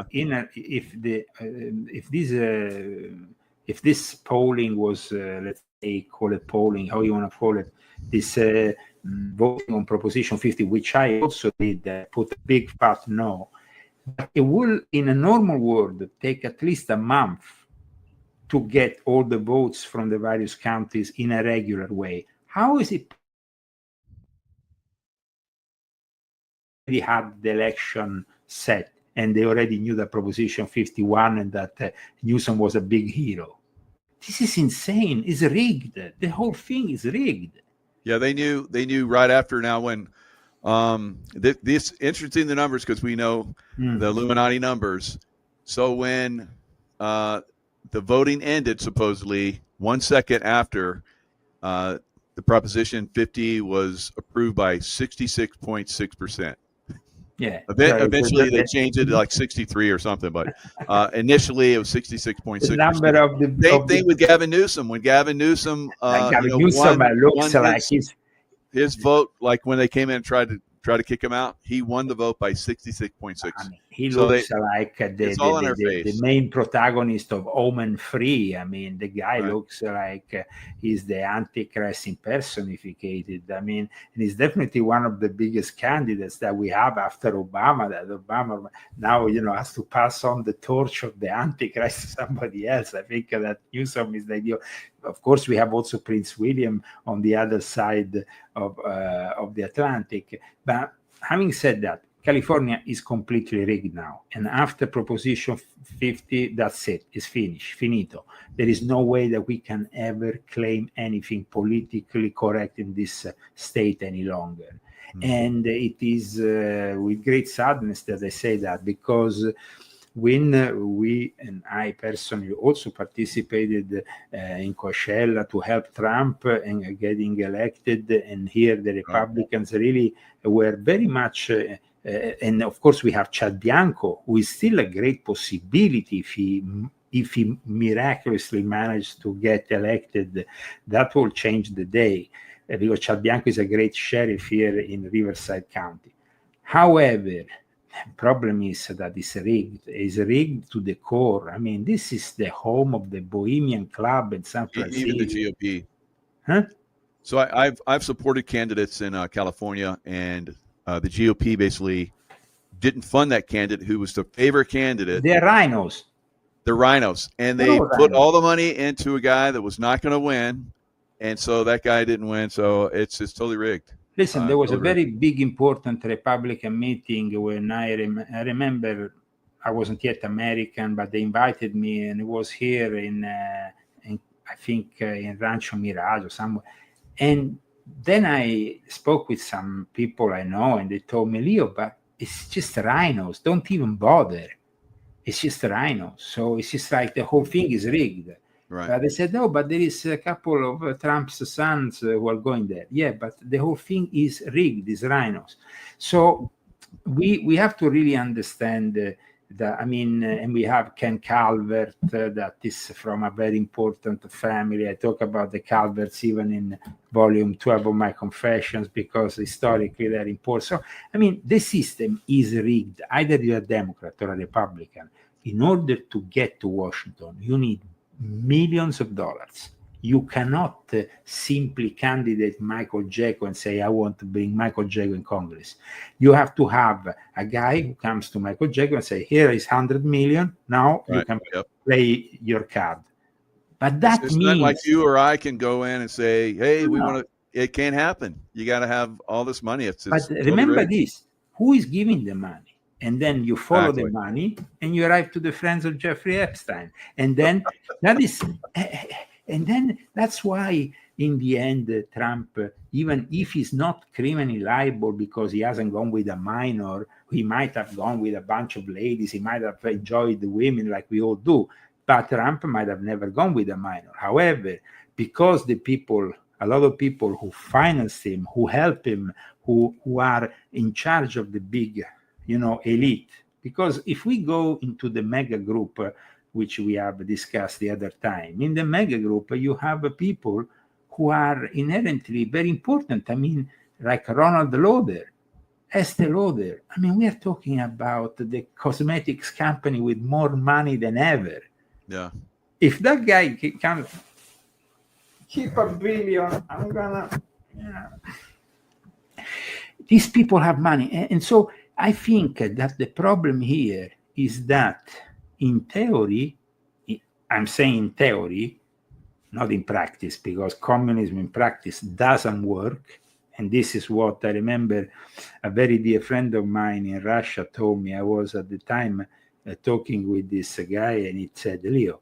if this polling was, let's say, call it polling, how you want to call it, this voting on Proposition 50, which I also did, put a big fat no. But it will, in a normal world, take at least a month to get all the votes from the various counties in a regular way. How is it? They had the election set, and they already knew that Proposition 51 and that Newsom was a big hero. This is insane. It's rigged. The whole thing is rigged. Yeah, they knew right after. Now, when this interesting, the numbers, because we know the Illuminati numbers. So when the voting ended, supposedly 1 second after, the Proposition 50 was approved by 66.6%. Yeah. Eventually, they changed it to like 63 or something, but initially it was 66.6%. Same thing with Gavin Newsom. When Gavin Newsom, looks like his vote, like when they came in and tried to kick him out, he won the vote by 66.6. I mean, he looks like the main protagonist of Omen 3. I mean, the guy looks like he's the Antichrist impersonified. I mean, and he's definitely one of the biggest candidates that we have after Obama. That Obama now, you know, has to pass on the torch of the Antichrist to somebody else. I think that Newsom is the ideal. Of course, we have also Prince William on the other side of the Atlantic. But having said that, California is completely rigged now. And after Proposition 50, that's it. It's finished. Finito. There is no way that we can ever claim anything politically correct in this state any longer. And it is with great sadness that I say that, because when we, and I personally also participated in Coachella to help Trump and getting elected, and here the Republicans really were very much, and of course we have Chad Bianco, who is still a great possibility if he miraculously managed to get elected. That will change the day, because Chad Bianco is a great sheriff here in Riverside County. However, the problem is that it's rigged. It's rigged to the core. I mean, this is the home of the Bohemian Club in San Francisco. Even the GOP. Huh? So I've supported candidates in California, and the GOP basically didn't fund that candidate who was the favorite candidate. They're rhinos. They're rhinos. And they put all the money into a guy that was not going to win. And so that guy didn't win. So it's totally rigged. Listen, there was a very big, important Republican meeting when I remember I wasn't yet American, but they invited me, and it was here in I think in Rancho Mirage or somewhere. And then I spoke with some people I know, and they told me, Leo, but it's just rhinos. Don't even bother. It's just rhinos. So it's just like the whole thing is rigged. Right. But they said, no, but there is a couple of Trump's sons who are going there. Yeah, but the whole thing is rigged, these rhinos. So we have to really understand that, I mean, and we have Ken Calvert, that is from a very important family. I talk about the Calverts even in volume 12 of my Confessions, because historically they're important. So, I mean, the system is rigged. Either you're a Democrat or a Republican. In order to get to Washington, you need millions of dollars. You cannot simply candidate Michael Jaco and say, I want to bring Michael Jaco in Congress. You have to have a guy who comes to Michael Jaco and say, here is 100 million. Now you can play your card. But that it's means not like you or I can go in and say, hey, we want it can't happen. You got to have all this money. It's But totally remember rigged. this: who is giving the money? And then you follow Exactly. the money, and you arrive to the friends of Jeffrey Epstein. And then that is, and then that's why, in the end, Trump, even if he's not criminally liable because he hasn't gone with a minor, he might have gone with a bunch of ladies. He might have enjoyed the women like we all do. But Trump might have never gone with a minor. However, because the people, a lot of people who finance him, who help him, who are in charge of the big, elite. Because if we go into the mega group, which we have discussed the other time, in the mega group, you have people who are inherently very important. I mean, like Ronald Lauder, Estee Lauder. I mean, we are talking about the cosmetics company with more money than ever. Yeah. If that guy can keep $1 billion, I'm gonna. These people have money, and so I think that the problem here is that, in theory, I'm saying in theory, not in practice, because communism in practice doesn't work. And this is what I remember a very dear friend of mine in Russia told me. I was at the time talking with this guy, and he said, Leo,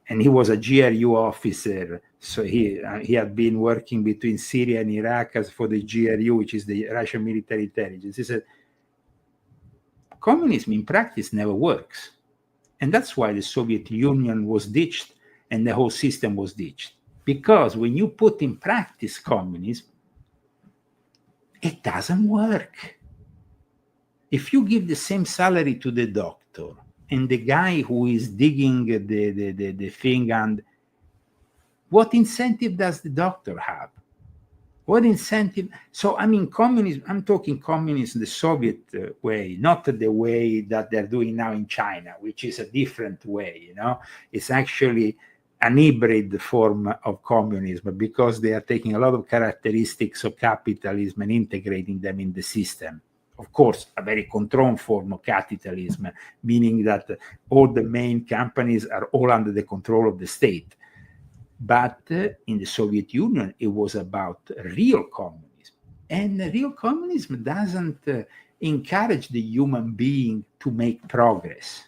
and he was a GRU officer. So he had been working between Syria and Iraq as for the GRU, which is the Russian military intelligence. He said, communism in practice never works. And that's why the Soviet Union was ditched and the whole system was ditched. Because when you put in practice communism, it doesn't work. If you give the same salary to the doctor and the guy who is digging the thing, and what incentive does the doctor have? What incentive? So, I mean, communism, I'm talking communism the Soviet way, not the way that they're doing now in China, which is a different way, It's actually an hybrid form of communism because they are taking a lot of characteristics of capitalism and integrating them in the system. Of course, a very controlled form of capitalism, meaning that all the main companies are all under the control of the state. But in the Soviet Union, it was about real communism. And real communism doesn't encourage the human being to make progress.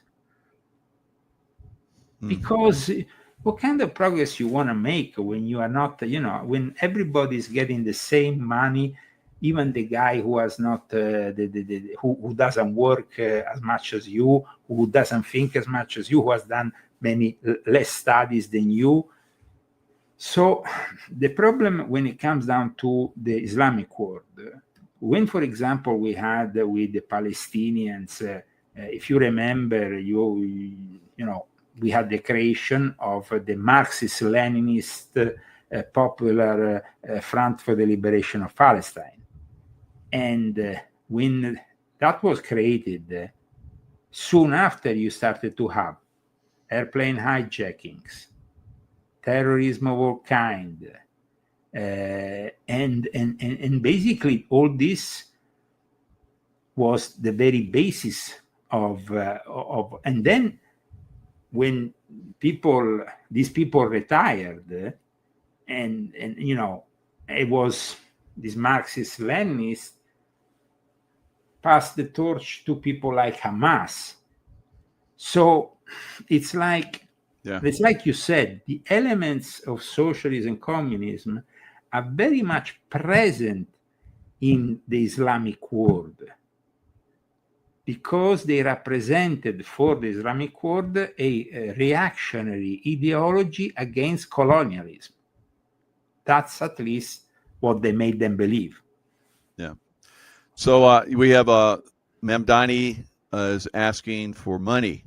Because what kind of progress you want to make when you are not, when everybody's getting the same money, even the guy who has not, who doesn't work as much as you, who doesn't think as much as you, who has done many less studies than you. So the problem when it comes down to the Islamic world, when, for example, we had with the Palestinians, if you remember, we had the creation of the Marxist-Leninist Popular Front for the Liberation of Palestine. And when that was created, soon after you started to have airplane hijackings, terrorism of all kind, and basically all this was the very basis of and then when these people retired, and it was this Marxist-Leninist passed the torch to people like Hamas. So it's like you said, the elements of socialism and communism are very much present in the Islamic world because they represented for the Islamic world a reactionary ideology against colonialism. That's at least what they made them believe. Yeah. So we have Mamdani is asking for money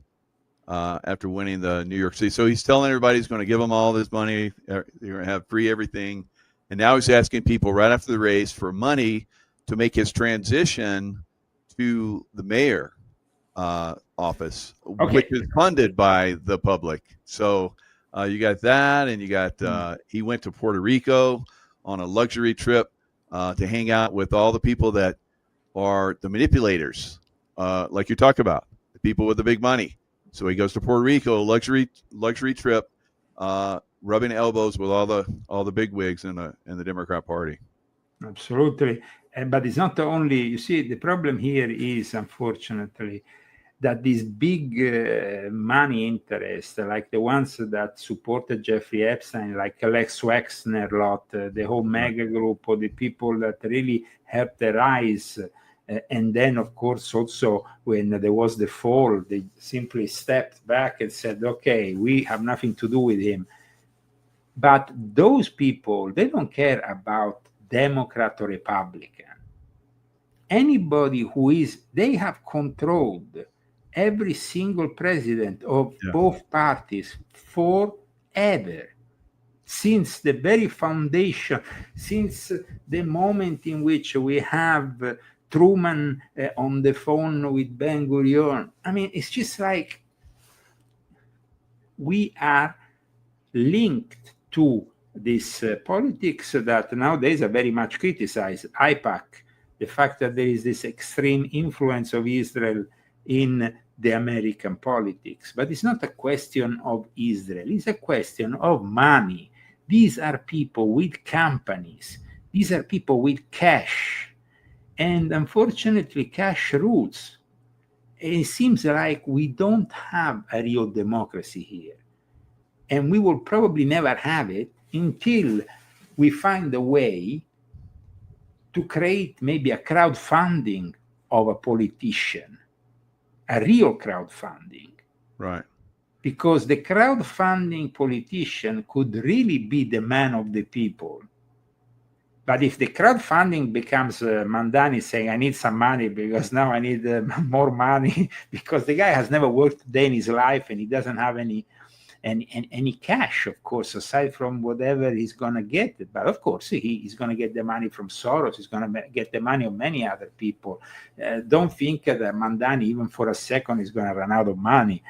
after winning the New York City. So he's telling everybody he's going to give them all this money. They're going to have free everything. And now he's asking people right after the race for money to make his transition to the mayor office, which is funded by the public. So you got that, and you got he went to Puerto Rico on a luxury trip to hang out with all the people that are the manipulators, like you talked about, the people with the big money. So he goes to Puerto Rico, luxury trip, rubbing elbows with all the big wigs in the Democrat Party. Absolutely. But it's not only, you see, the problem here is, unfortunately, that these big money interests, like the ones that supported Jeffrey Epstein, like Lex Wexner lot, the whole mega group, or the people that really helped their rise. And then, of course, also when there was the fall, they simply stepped back and said, okay, we have nothing to do with him. But those people, they don't care about Democrat or Republican. Anybody who is, they have controlled every single president of both parties forever, since the very foundation, since the moment in which we have Truman on the phone with Ben Gurion. I mean, it's just like we are linked to this politics that nowadays are very much criticized. AIPAC, the fact that there is this extreme influence of Israel in the American politics. But it's not a question of Israel, it's a question of money. These are people with companies, these are people with cash. And unfortunately, cash rules. It seems like we don't have a real democracy here. And we will probably never have it until we find a way to create maybe a crowdfunding of a politician, a real crowdfunding. Right. Because the crowdfunding politician could really be the man of the people. But if the crowdfunding becomes Mandani saying, I need some money because now I need more money, because the guy has never worked a day in his life and he doesn't have any cash, of course, aside from whatever he's going to get. But of course, he's going to get the money from Soros. He's going to get the money of many other people. Don't think that Mandani, even for a second, is going to run out of money.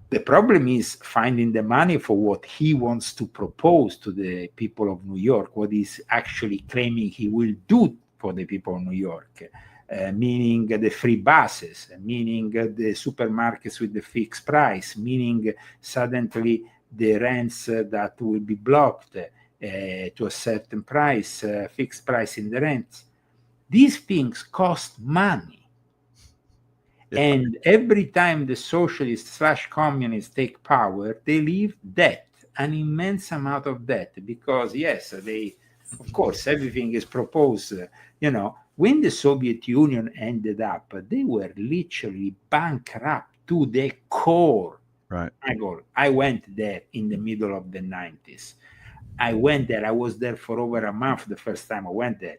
The problem is finding the money for what he wants to propose to the people of New York, what he's actually claiming he will do for the people of New York. Meaning the free buses, meaning the supermarkets with the fixed price, meaning suddenly the rents that will be blocked to a certain price, fixed price in the rents. These things cost money. Yeah. And every time the socialists / communists take power, they leave debt, an immense amount of debt, because yes, they, of course, everything is proposed, When the Soviet Union ended up, they were literally bankrupt to the core. Right. I went there in the middle of the 90s. I went there. I was there for over a month the first time I went there.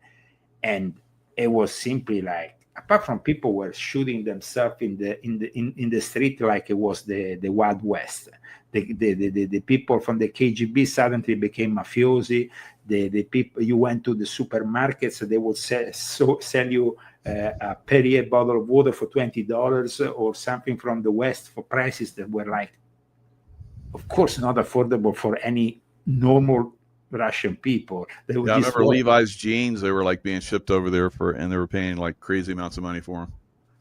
And it was simply like, apart from people were shooting themselves in the street like it was the Wild West. The people from the KGB suddenly became mafiosi. The people, you went to the supermarkets, they would sell you a Perrier bottle of water for $20 or something from the West for prices that were like, of course, not affordable for any normal Russian people. I remember Levi's jeans, they were like being shipped over there and they were paying like crazy amounts of money for them.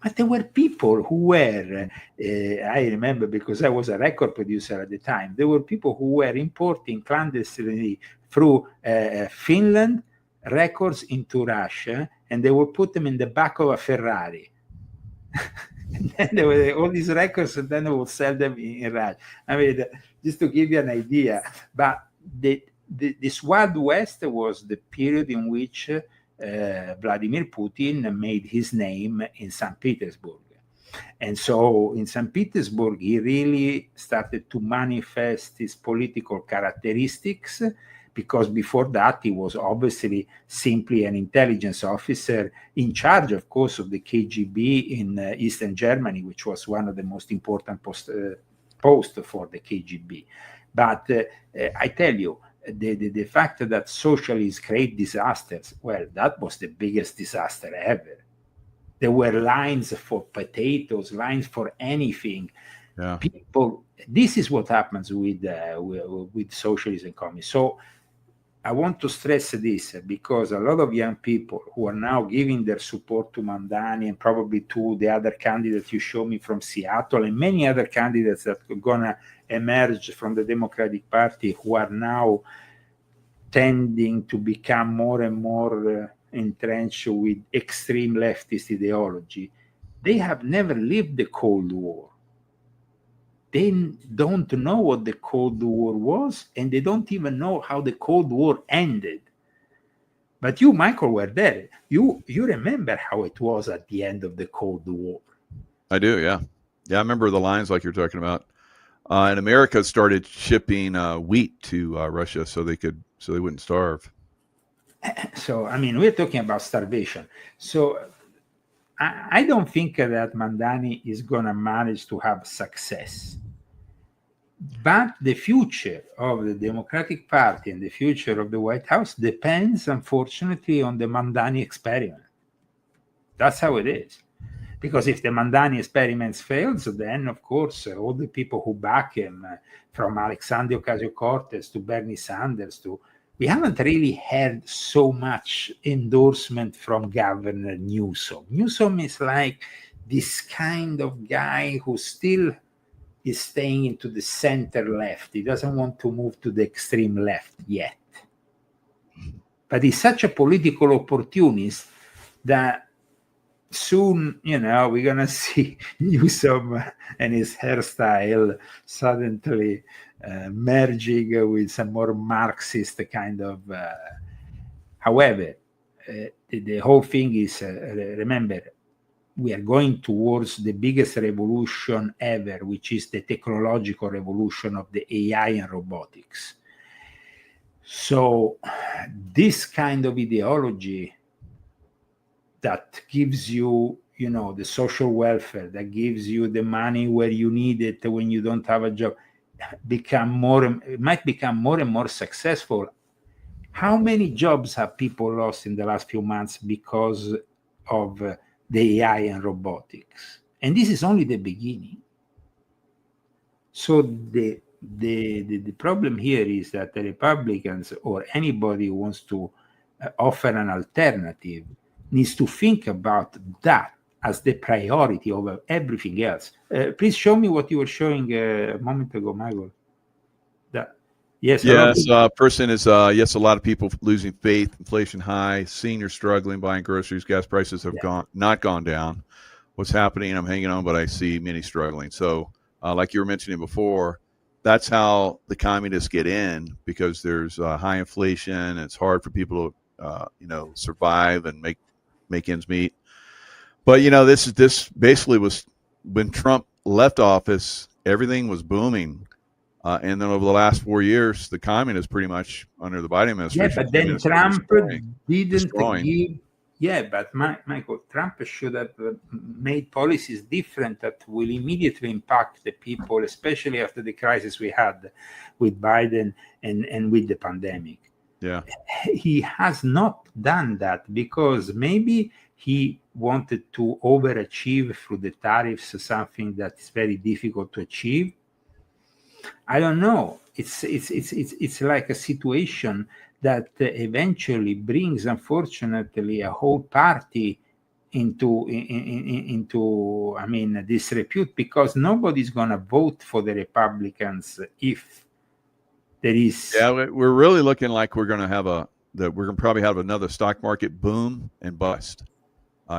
But there were people who were, I remember because I was a record producer at the time, there were people who were importing clandestinely through Finland records into Russia, and they would put them in the back of a Ferrari. And then there were all these records, and then they would sell them in Russia. I mean, just to give you an idea, but this Wild West was the period in which Vladimir Putin made his name in St. Petersburg. And so in St. Petersburg, he really started to manifest his political characteristics, because before that, he was obviously simply an intelligence officer in charge, of course, of the KGB in Eastern Germany, which was one of the most important posts for the KGB. But I tell you, the fact that socialists create disasters, well, that was the biggest disaster ever. There were lines for potatoes, lines for anything. Yeah. People, this is what happens with socialism and communism. So I want to stress this because a lot of young people who are now giving their support to Mandani and probably to the other candidates you show me from Seattle and many other candidates that are going to emerge from the Democratic Party who are now tending to become more and more entrenched with extreme leftist ideology, they have never lived the Cold War. They don't know what the Cold War was, and they don't even know how the Cold War ended. But you, Michael, were there. You remember how it was at the end of the Cold War. I do, yeah. Yeah, I remember the lines like you're talking about. And America started shipping wheat to Russia so they wouldn't starve. So, I mean, we're talking about starvation. So I don't think that Mandani is going to manage to have success. But the future of the Democratic Party and the future of the White House depends, unfortunately, on the Mandani experiment. That's how it is. Because if the Mandani experiment fails, then, of course, all the people who back him, from Alexandria Ocasio-Cortez to Bernie Sanders we haven't really had so much endorsement from Governor Newsom. Newsom is like this kind of guy who still is staying into the center left. He doesn't want to move to the extreme left yet. But he's such a political opportunist that soon, we're going to see Newsom and his hairstyle suddenly merging with some more Marxist kind of. However, the whole thing is, remember, we are going towards the biggest revolution ever, which is the technological revolution of the AI and robotics. So this kind of ideology that gives you, the social welfare, that gives you the money where you need it when you don't have a job, might become more and more successful. How many jobs have people lost in the last few months because of the AI and robotics? And this is only the beginning. So the problem here is that the Republicans or anybody who wants to offer an alternative needs to think about that as the priority over everything else. Please show me what you were showing a moment ago, Michael. Yes. Person is yes. A lot of people losing faith. Inflation high. Seniors struggling buying groceries. Gas prices have not gone down. What's happening? I'm hanging on, but I see many struggling. So, like you were mentioning before, that's how the communists get in, because there's high inflation. It's hard for people to survive and make ends meet. But this basically was when Trump left office. Everything was booming. And then over the last 4 years, the communists pretty much under the Biden administration. Yeah, but then Trump didn't give. Yeah, but Michael, Trump should have made policies different that will immediately impact the people, especially after the crisis we had with Biden and with the pandemic. Yeah, he has not done that because maybe he wanted to overachieve through the tariffs, something that is very difficult to achieve. I don't know. It's like a situation that eventually brings, unfortunately, a whole party into disrepute, because nobody's going to vote for the Republicans if there is. Yeah, we're really looking like we're going to probably have another stock market boom and bust,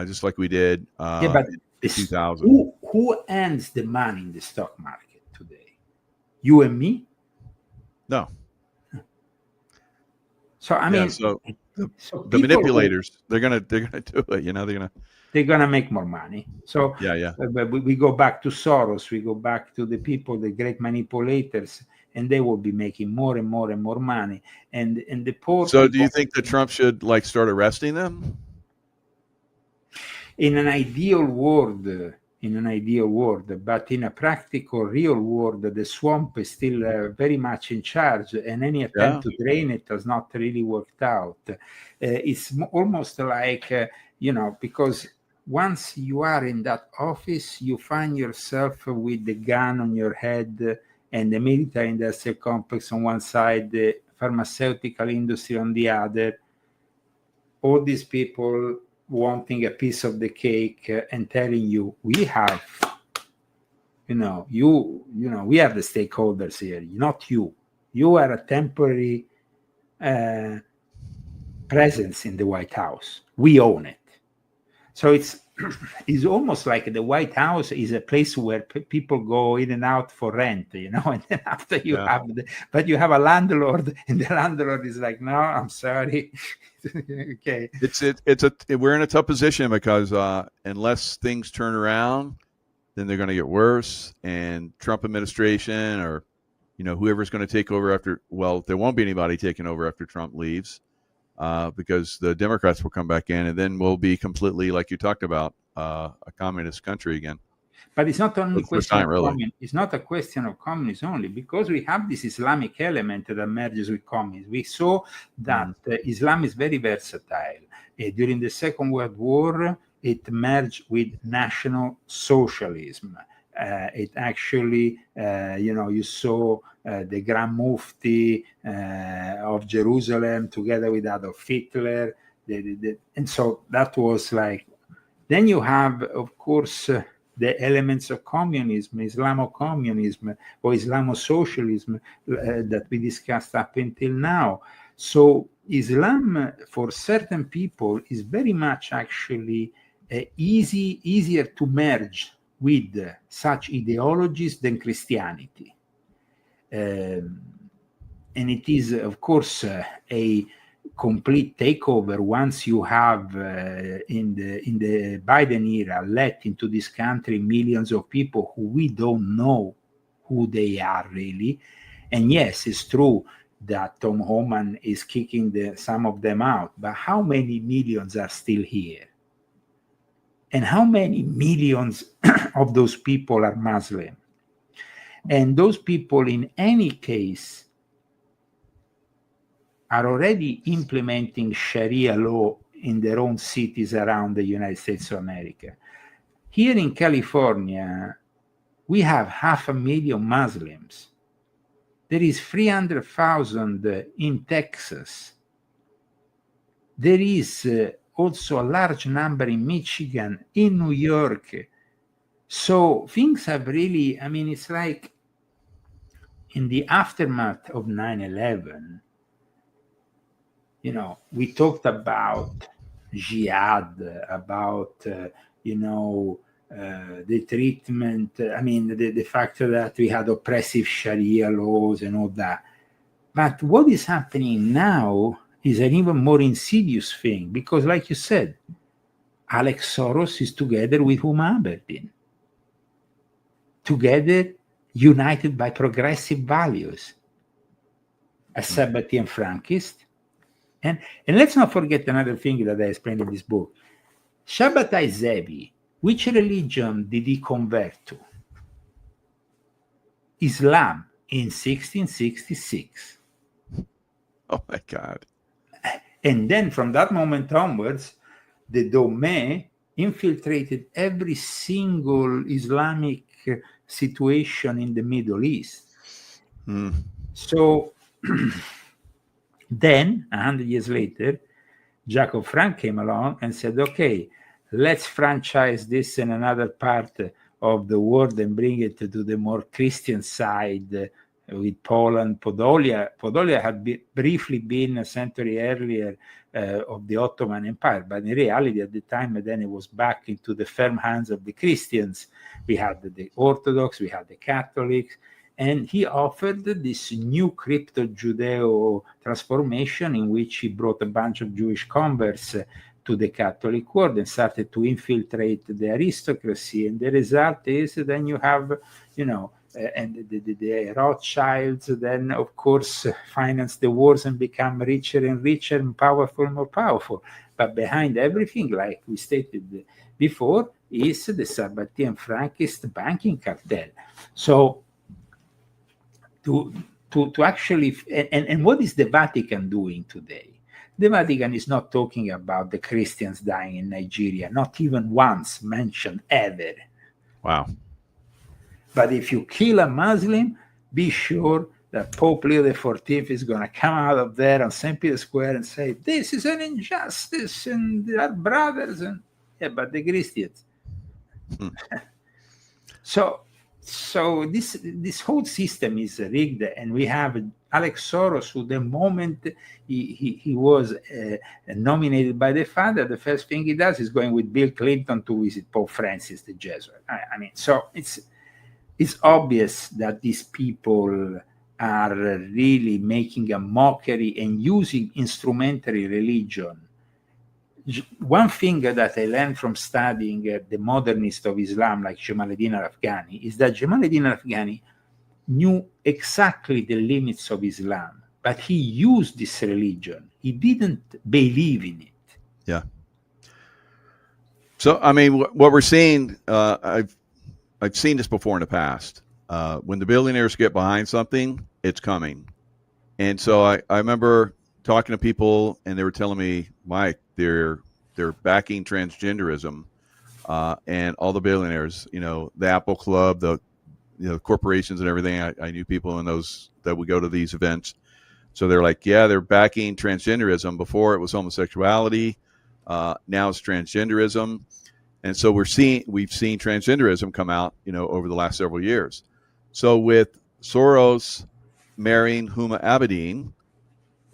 just like we did but in 2000. Who earns the money in the stock market today? You and me? No. So the manipulators, they're gonna do it. They're gonna make more money. So we go back to Soros. We go back to the people, the great manipulators, and they will be making more and more and more money. And the poor. So do you think that Trump should start arresting them? In an ideal world, but in a practical, real world, the swamp is still very much in charge, and any attempt to drain it has not really worked out. It's almost like, because once you are in that office, you find yourself with the gun on your head and the military industrial complex on one side, pharmaceutical industry on the other, all these people wanting a piece of the cake and telling you, we have, we are the stakeholders here, not you. You are a temporary presence in the White House. We own it. So it's almost like the White House is a place where people go in and out for rent, and then after you have but you have a landlord, and the landlord is like, no, I'm sorry. Okay. We're in a tough position because unless things turn around, then they're going to get worse. And Trump administration, or whoever's going to take over after, well, there won't be anybody taking over after Trump leaves, because the Democrats will come back in, and then we'll be completely, like you talked about, a communist country again. But it's not only it's not a question of communism only, because we have this Islamic element that merges with communism. We saw that Islam is very versatile. During the Second World War, it merged with National Socialism. It actually, you saw the Grand Mufti of Jerusalem together with Adolf Hitler. And so that was like, then you have, of course, the elements of communism, Islamo-communism or Islamo-socialism that we discussed up until now. So Islam, for certain people, is very much actually easier to merge with such ideologies than Christianity. And it is, of course, a complete takeover once you have in the Biden era let into this country millions of people who we don't know who they are really. And yes, it's true that Tom Homan is kicking some of them out, but how many millions are still here? And how many millions of those people are Muslim? And those people, in any case, are already implementing Sharia law in their own cities around the United States of America. Here in California, we have 500,000 Muslims. There is 300,000 in Texas. There is also a large number in Michigan, in New York. So things have really, it's like in the aftermath of 9/11, we talked about jihad, about, the treatment, the fact that we had oppressive Sharia laws and all that. But what is happening now is an even more insidious thing, because like you said, Alex Soros is together with Huma Aberdeen, together united by progressive values, a Sabbatean Frankist. And let's not forget another thing that I explained in this book. Shabbatai Zevi, which religion did he convert to? Islam in 1666. Oh my God. And then from that moment onwards, the Dome infiltrated every single Islamic situation in the Middle East. So then, 100 years later, Jaco Frank came along and said, okay, let's franchise this in another part of the world and bring it to the more Christian side with Poland, Podolia. Podolia had briefly been a century earlier of the Ottoman Empire, but in reality at the time, then it was back into the firm hands of the Christians. We had the Orthodox, we had the Catholics, and he offered this new crypto-Judeo transformation in which he brought a bunch of Jewish converts to the Catholic world and started to infiltrate the aristocracy. And the result is then you have, and the Rothschilds then, of course, finance the wars and become richer and richer and powerful and more powerful. But behind everything, like we stated before, is the Sabbatean Frankist banking cartel. So to actually, and what is the Vatican doing today? The Vatican is not talking about the Christians dying in Nigeria, not even once mentioned ever. Wow. But if you kill a Muslim, be sure that Pope Leo XIV is going to come out of there on St. Peter's Square and say, this is an injustice and they are brothers. And yeah, but the Christians. So this whole system is rigged, and we have Alex Soros, who the moment he was nominated by the father, the first thing he does is going with Bill Clinton to visit Pope Francis, the Jesuit. I mean, so it's obvious that these people are really making a mockery and using instrumentary religion. One thing that I learned from studying the modernist of Islam, like Jamaluddin al-Afghani, is that Jamaluddin al-Afghani knew exactly the limits of Islam, but he used this religion. He didn't believe in it. Yeah. So, I mean, what we're seeing, I've seen this before in the past. When the billionaires get behind something, it's coming. And so I remember talking to people, and they were telling me, Mike, they're backing transgenderism, and all the billionaires, the Apple Club, the corporations and everything. I knew people in those that would go to these events. So they're like, yeah, they're backing transgenderism. Before it was homosexuality, now it's transgenderism. And so we've seen transgenderism come out, over the last several years. So with Soros marrying Huma Abedin,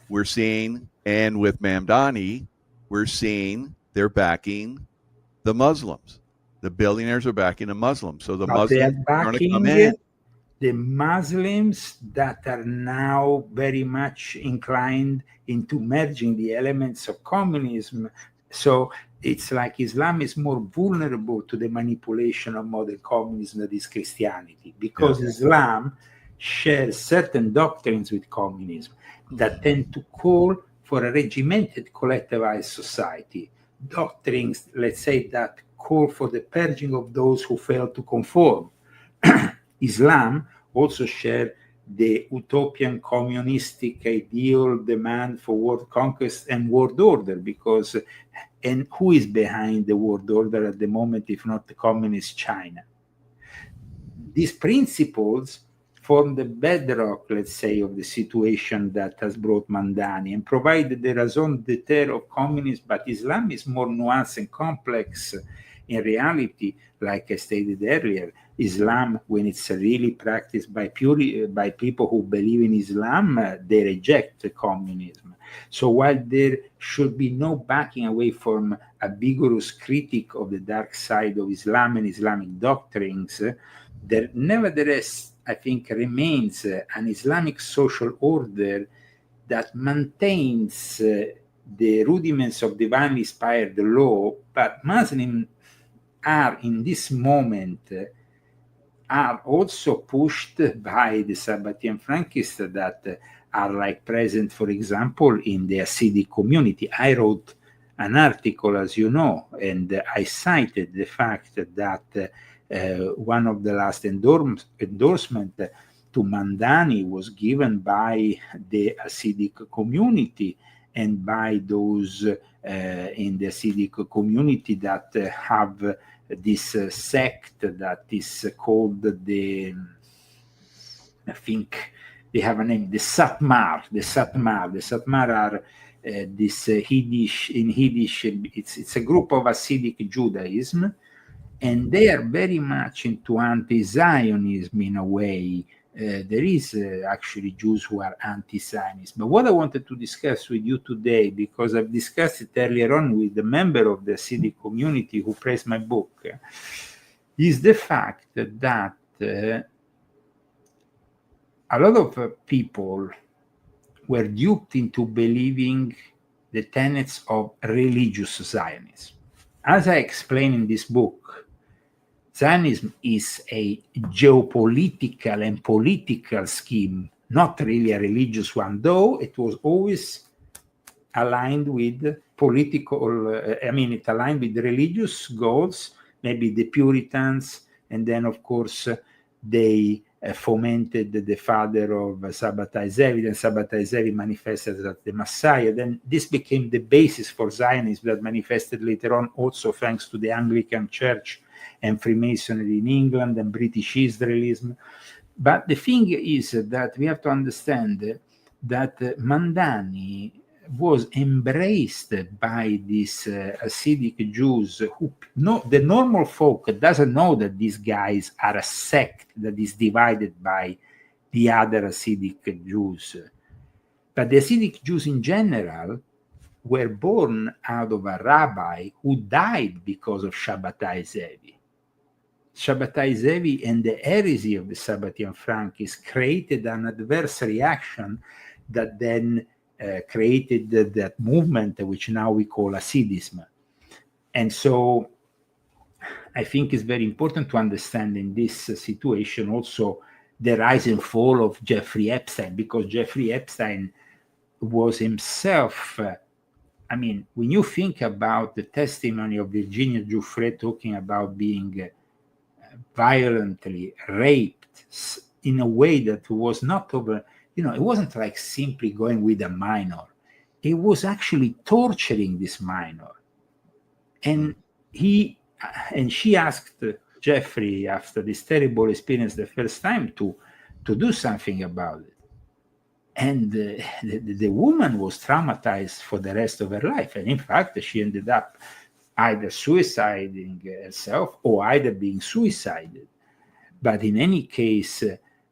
we're seeing, and with Mamdani, we're seeing they're backing the Muslims. The billionaires are backing the Muslims. So the Muslims are going to come in. The Muslims that are now very much inclined into merging the elements of communism. So it's like Islam is more vulnerable to the manipulation of modern communism than is Christianity, because Islam shares certain doctrines with communism that tend to call for a regimented collectivized society. Doctrines, let's say, that call for the purging of those who fail to conform. Islam also shares the utopian communistic ideal demand for world conquest and world order, and who is behind the world order at the moment, if not the communist China? These principles form the bedrock, let's say, of the situation that has brought Mamdani and provided the raison d'etre of communism. But Islam is more nuanced and complex. In reality, like I stated earlier, Islam, when it's really practiced by people who believe in Islam, they reject communism. So while there should be no backing away from a vigorous critique of the dark side of Islam and Islamic doctrines, there nevertheless, I think, remains an Islamic social order that maintains the rudiments of divinely inspired law, but Muslims are in this moment are also pushed by the Sabbatean Frankists that are like present, for example, in the Hasidic community. I wrote an article, as you know, and I cited the fact that one of the last endorsement to Mamdani was given by the Hasidic community and by those in the Hasidic community that have this sect that is called I think they have a name, the Satmar. The Satmar are this Yiddish, in Yiddish, it's a group of Hasidic Judaism, and they are very much into anti-Zionism in a way. There is actually Jews who are anti-Zionist. But what I wanted to discuss with you today, because I've discussed it earlier on with the member of the Hasidic community who praised my book, is the fact that a lot of people were duped into believing the tenets of religious Zionism. As I explain in this book, Zionism is a geopolitical and political scheme, not really a religious one, though it was always aligned with political, it aligned with religious goals, maybe the Puritans, and then, of course, they fomented the father of Sabbatai Zevi, and Sabbatai Zevi manifested as the Messiah. Then this became the basis for Zionism that manifested later on also thanks to the Anglican Church and Freemasonry in England and British Israelism. But the thing is that we have to understand that Mandani was embraced by these Hasidic Jews who the normal folk doesn't know that these guys are a sect that is divided by the other Hasidic Jews. But the Hasidic Jews in general were born out of a rabbi who died because of Shabbatai Zevi. Shabbatai Zevi and the heresy of the Sabbatian Frankists created an adverse reaction that then created that movement, which now we call Hasidism. And so I think it's very important to understand in this situation also the rise and fall of Jeffrey Epstein, because Jeffrey Epstein was himself, I mean, when you think about the testimony of Virginia Giuffre talking about being violently raped in a way that was not over, you know, it wasn't like simply going with a minor. It was actually torturing this minor. And she asked Jeffrey after this terrible experience the first time to do something about it. And the woman was traumatized for the rest of her life. And in fact, she ended up either suiciding herself or either being suicided. But in any case,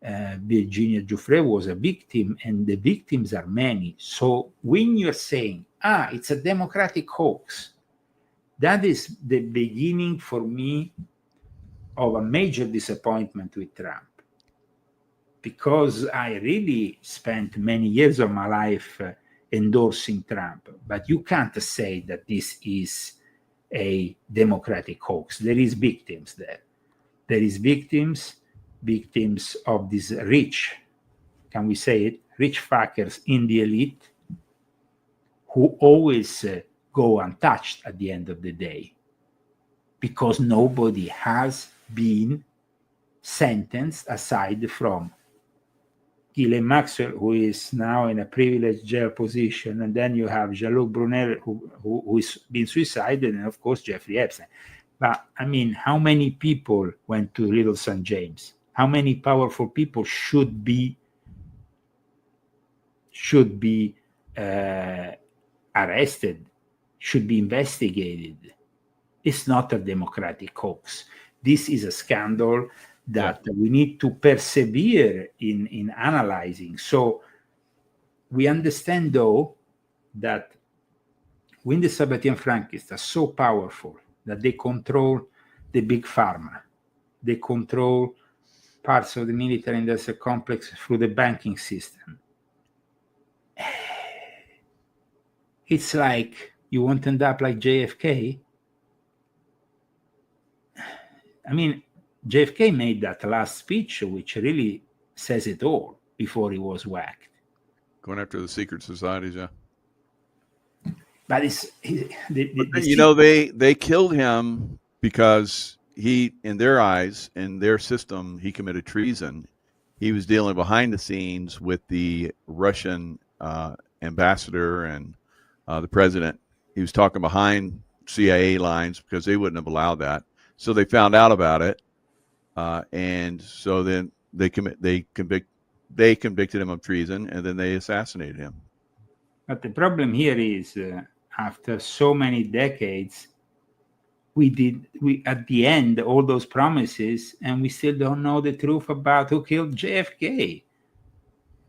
Virginia Giuffre was a victim, and the victims are many. So when you're saying, it's a democratic hoax, that is the beginning for me of a major disappointment with Trump. Because I really spent many years of my life endorsing Trump. But you can't say that this is a democratic hoax. There is victims there. There is victims of these rich, can we say it, rich fuckers in the elite who always go untouched at the end of the day because nobody has been sentenced aside from Ghislaine Maxwell, who is now in a privileged jail position, and then you have Jean-Luc Brunel, who's been suicided, and of course Jeffrey Epstein. But I mean, how many people went to Little St. James? How many powerful people should be arrested, should be investigated? It's not a democratic hoax. This is a scandal that we need to persevere in analyzing. So we understand, though, that when the Sabbatian Frankists are so powerful that they control the big pharma, they control parts of the military industrial complex through the banking system. It's like you want to end up like JFK. I mean, JFK made that last speech, which really says it all before he was whacked. Going after the secret societies, yeah. But it's they killed him because he, in their eyes, in their system, he committed treason. He was dealing behind the scenes with the Russian ambassador and the president. He was talking behind CIA lines because they wouldn't have allowed that. So they found out about it. And so then they convicted him of treason, and then they assassinated him. But the problem here is, after so many decades, we at the end all those promises, and we still don't know the truth about who killed JFK.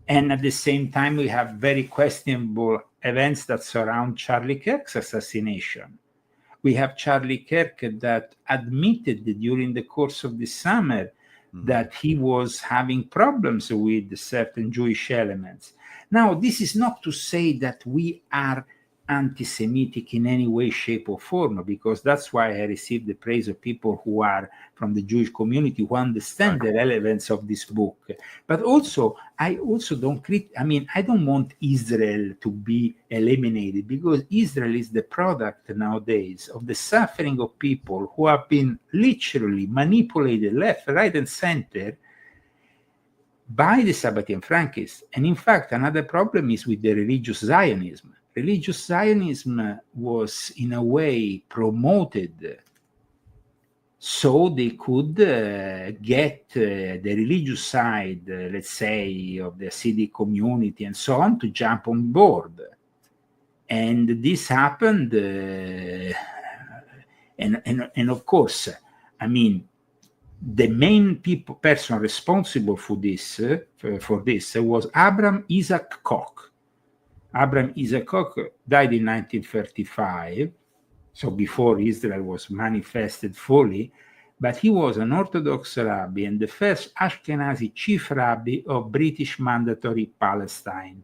And at the same time, we have very questionable events that surround Charlie Kirk's assassination. We have Charlie Kirk that admitted during the course of the summer that he was having problems with certain Jewish elements. Now, this is not to say that we are anti-Semitic in any way, shape, or form, because that's why I received the praise of people who are from the Jewish community who understand the relevance of this book. But also, I don't want Israel to be eliminated, because Israel is the product nowadays of the suffering of people who have been literally manipulated left, right, and center by the Sabbatian Frankists. And in fact, another problem is with the religious Zionism. Religious Zionism was, in a way, promoted so they could get the religious side, let's say, of the Hasidic community and so on to jump on board. And this happened, and of course, I mean, the main person responsible for this was Abraham Isaac Koch. Abraham Isaac Koch died in 1935, so before Israel was manifested fully, but he was an Orthodox rabbi and the first Ashkenazi chief rabbi of British Mandatory Palestine.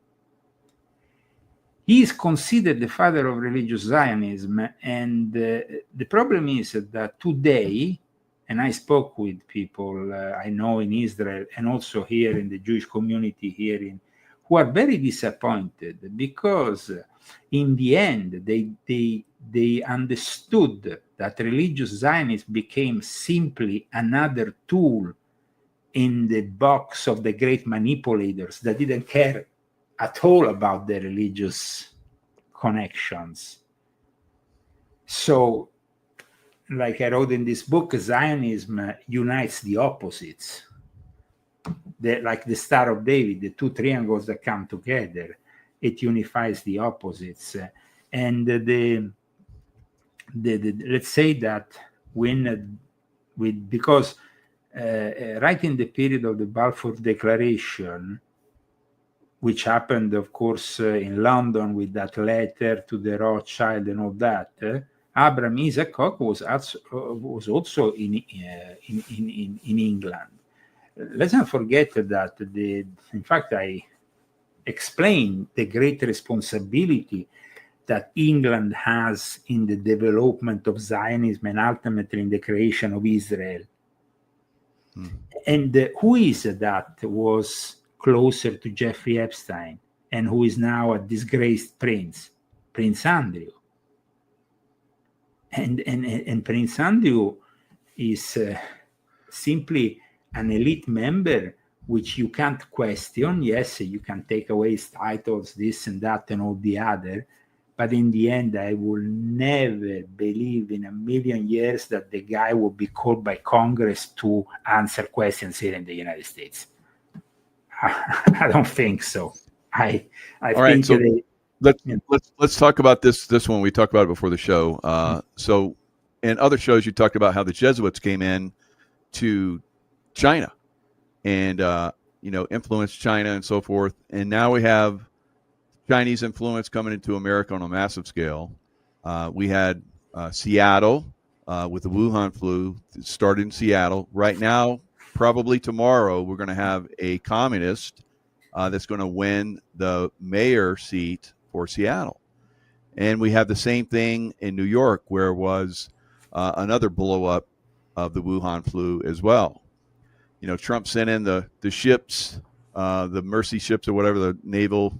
He is considered the father of religious Zionism, and the problem is that today, and I spoke with people I know in Israel and also here in the Jewish community here who are very disappointed because in the end they understood that religious Zionism became simply another tool in the box of the great manipulators that didn't care at all about the religious connections. So, like I wrote in this book, Zionism unites the opposites. Like the Star of David, the two triangles that come together, it unifies the opposites. And let's say that because right in the period of the Balfour Declaration, which happened, of course, in London with that letter to the Rothschild and all that, Abraham Isaac Koch was also in England. Let's not forget that in fact, I explained the great responsibility that England has in the development of Zionism and ultimately in the creation of Israel. And who is that was closer to Jeffrey Epstein and who is now a disgraced prince? Prince Andrew. And Prince Andrew is simply an elite member which you can't question. Yes, you can take away his titles, this and that and all the other, but in the end, I will never believe in a million years that the guy will be called by Congress to answer questions here in the United States. I don't think so. I think so let's talk about this one. We talked about it before the show. So in other shows, you talked about how the Jesuits came in to China and influenced China and so forth. And now we have Chinese influence coming into America on a massive scale. We had Seattle with the Wuhan flu. It started in Seattle. Right now, probably tomorrow, we're going to have a communist that's going to win the mayor seat for Seattle. And we have the same thing in New York, where was another blow up of the Wuhan flu as well. Trump sent in the ships, the Mercy ships or whatever, the naval,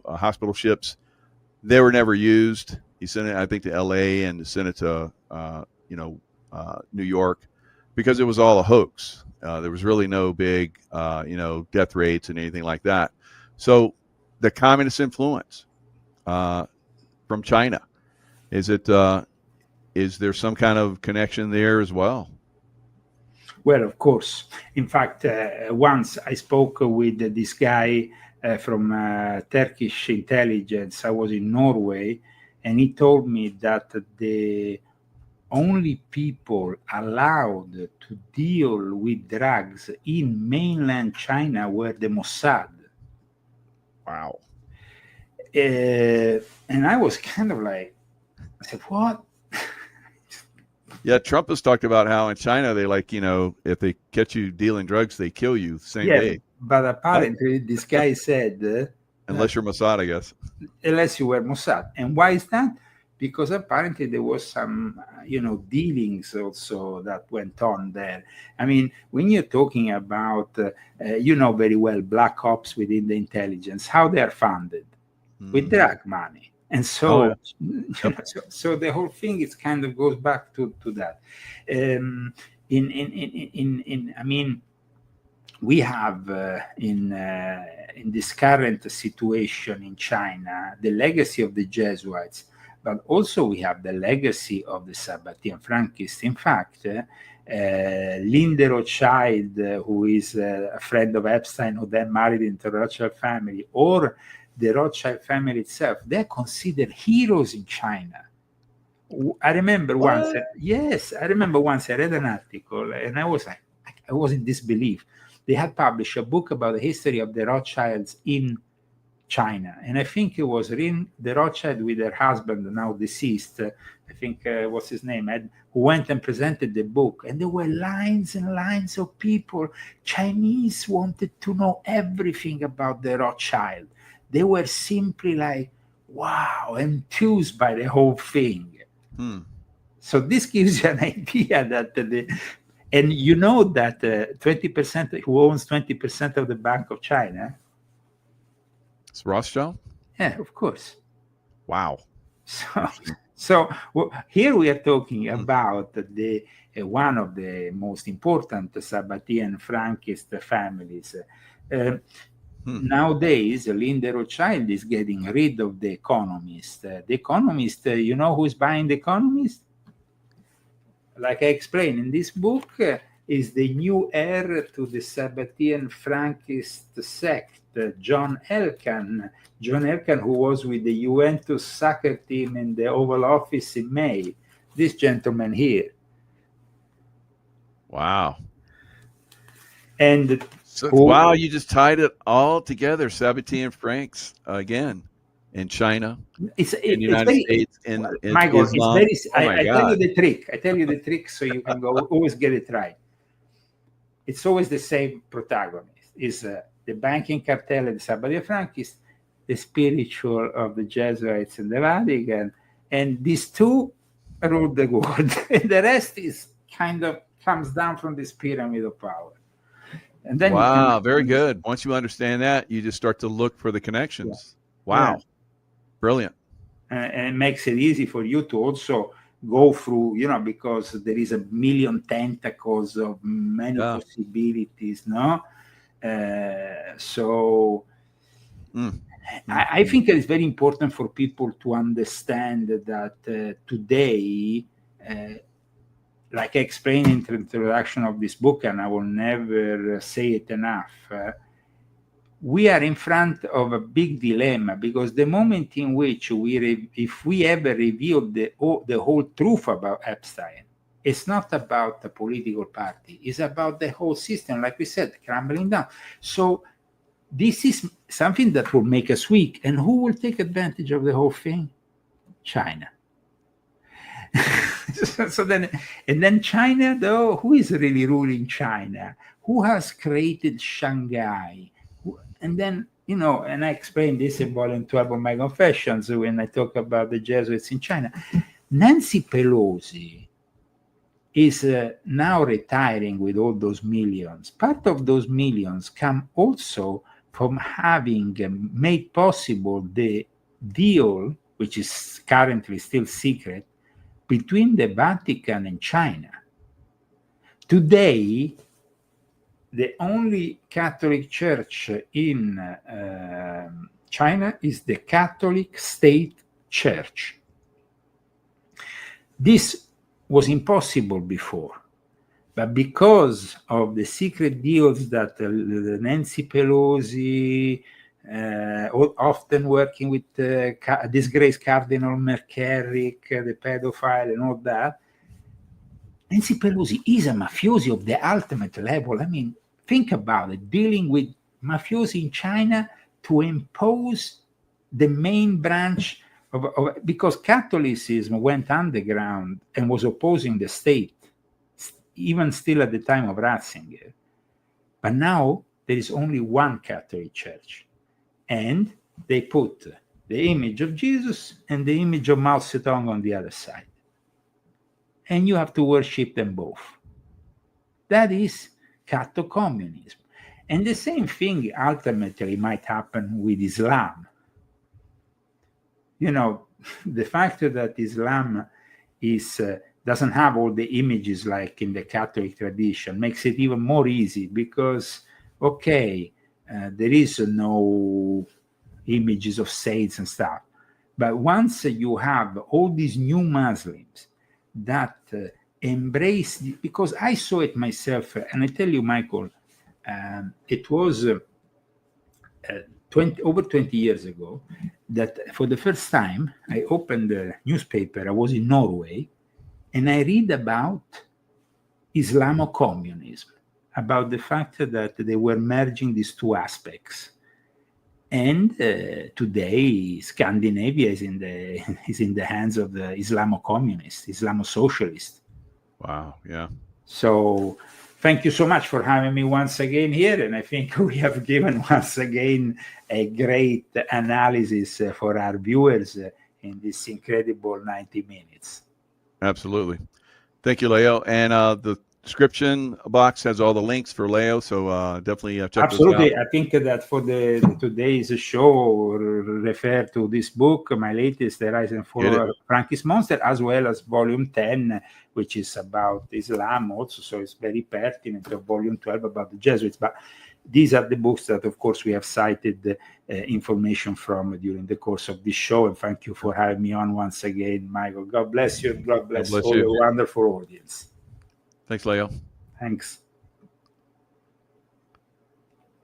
hospital ships. They were never used. He sent it, I think, to L.A. and sent it to, New York because it was all a hoax. There was really no big, death rates and anything like that. So the communist influence from China, is there some kind of connection there as well? Well, of course. In fact, once I spoke with this guy from Turkish intelligence. I was in Norway, and he told me that the only people allowed to deal with drugs in mainland China were the Mossad. Wow. And I was kind of like, I said, what? Yeah, Trump has talked about how in China they if they catch you dealing drugs, they kill you the same day. But apparently this guy said... unless you're Mossad, I guess. Unless you were Mossad. And why is that? Because apparently there was some, dealings also that went on there. I mean, when you're talking about, very well, black ops within the intelligence, how they are funded with drug money. And so, so the whole thing is kind of goes back to that. We have in this current situation in China, the legacy of the Jesuits but also we have the legacy of the Sabbatean Frankists. In fact, Linda Rothschild, who is a friend of Epstein, who then married into the Rothschild family, or the Rothschild family itself, they're considered heroes in China. I remember once I read an article and I was in disbelief. They had published a book about the history of the Rothschilds in China, and I think it was the Rothschild with her husband, now deceased, I think what's his name, Ed, who went and presented the book, and there were lines and lines of people. Chinese wanted to know everything about the Rothschild. They were simply like, wow, enthused by the whole thing. So this gives you an idea that and you know that 20%, who owns 20% of the Bank of China? It's Rothschild? Yeah, of course. Wow. So here we are talking about the one of the most important Sabbatean Frankist families. Nowadays, Linda Rothschild is getting rid of The Economist. The Economist, you know who's buying The Economist? Like I explained in this book, is the new heir to the Sabbatean Frankist sect, John Elkann. John Elkann, who was with the Juventus soccer team in the Oval Office in May. This gentleman here. Wow. And wow, you just tied it all together. Sabbatean Franks again in China, in the United States, in Michael, Islam. I tell you the trick. I tell you the trick so you can always get it right. It's always the same protagonist. Is the banking cartel of the Sabbatean Frankists, the spiritual of the Jesuits and the Vatican, and these two rule the world. And the rest is kind of comes down from this pyramid of power. And then very good. Once you understand that, you just start to look for the connections. Yeah. Wow. Yeah. Brilliant. And it makes it easy for you to also go through, because there is a million tentacles of many possibilities, no? I think it is very important for people to understand that today, like I explained in the introduction of this book, and I will never say it enough, we are in front of a big dilemma, because the moment in which if we ever reveal the whole truth about Epstein, it's not about the political party, it's about the whole system, like we said, crumbling down. So this is something that will make us weak. And who will take advantage of the whole thing? China. Then China, though, who is really ruling China? Who has created Shanghai? And then, and I explained this in volume 12 of my Confessions when I talk about the Jesuits in China. Nancy Pelosi is now retiring with all those millions. Part of those millions come also from having made possible the deal, which is currently still secret, between the Vatican and China. Today, the only Catholic Church in China is the Catholic State Church. This was impossible before, but because of the secret deals that Nancy Pelosi, often working with disgraced Cardinal McCarrick, the pedophile and all that, Nancy Pelosi is a mafiosi of the ultimate level. I mean, think about it, dealing with mafiosi in China to impose the main branch because Catholicism went underground and was opposing the state, even still at the time of Ratzinger. But now there is only one Catholic Church, and they put the image of Jesus and the image of Mao Zedong on the other side. And you have to worship them both. That is catho-communism. And the same thing ultimately might happen with Islam. The fact that Islam doesn't have all the images like in the Catholic tradition makes it even more easy because, there is no images of saints and stuff. But once you have all these new Muslims that embrace, because I saw it myself, and I tell you, Michael, it was over 20 years ago that for the first time I opened the newspaper. I was in Norway, and I read about Islamo communism, about the fact that they were merging these two aspects. And today, Scandinavia is in the hands of the Islamo communists, Islamo socialists. Wow. Yeah. So thank you so much for having me once again here. And I think we have given once again a great analysis for our viewers in this incredible 90 minutes. Absolutely. Thank you, Leo. And the description box has all the links for Leo, so definitely check Absolutely. those out. I think that for today's show, refer to this book, my latest, The Rise and Fall of Frankie's Monster, as well as Volume 10, which is about Islam also. So it's very pertinent to Volume 12 about the Jesuits. But these are the books that, of course, we have cited information from during the course of this show. And thank you for having me on once again, Michael. God bless you. God bless all your wonderful audience. Thanks, Leo. Thanks.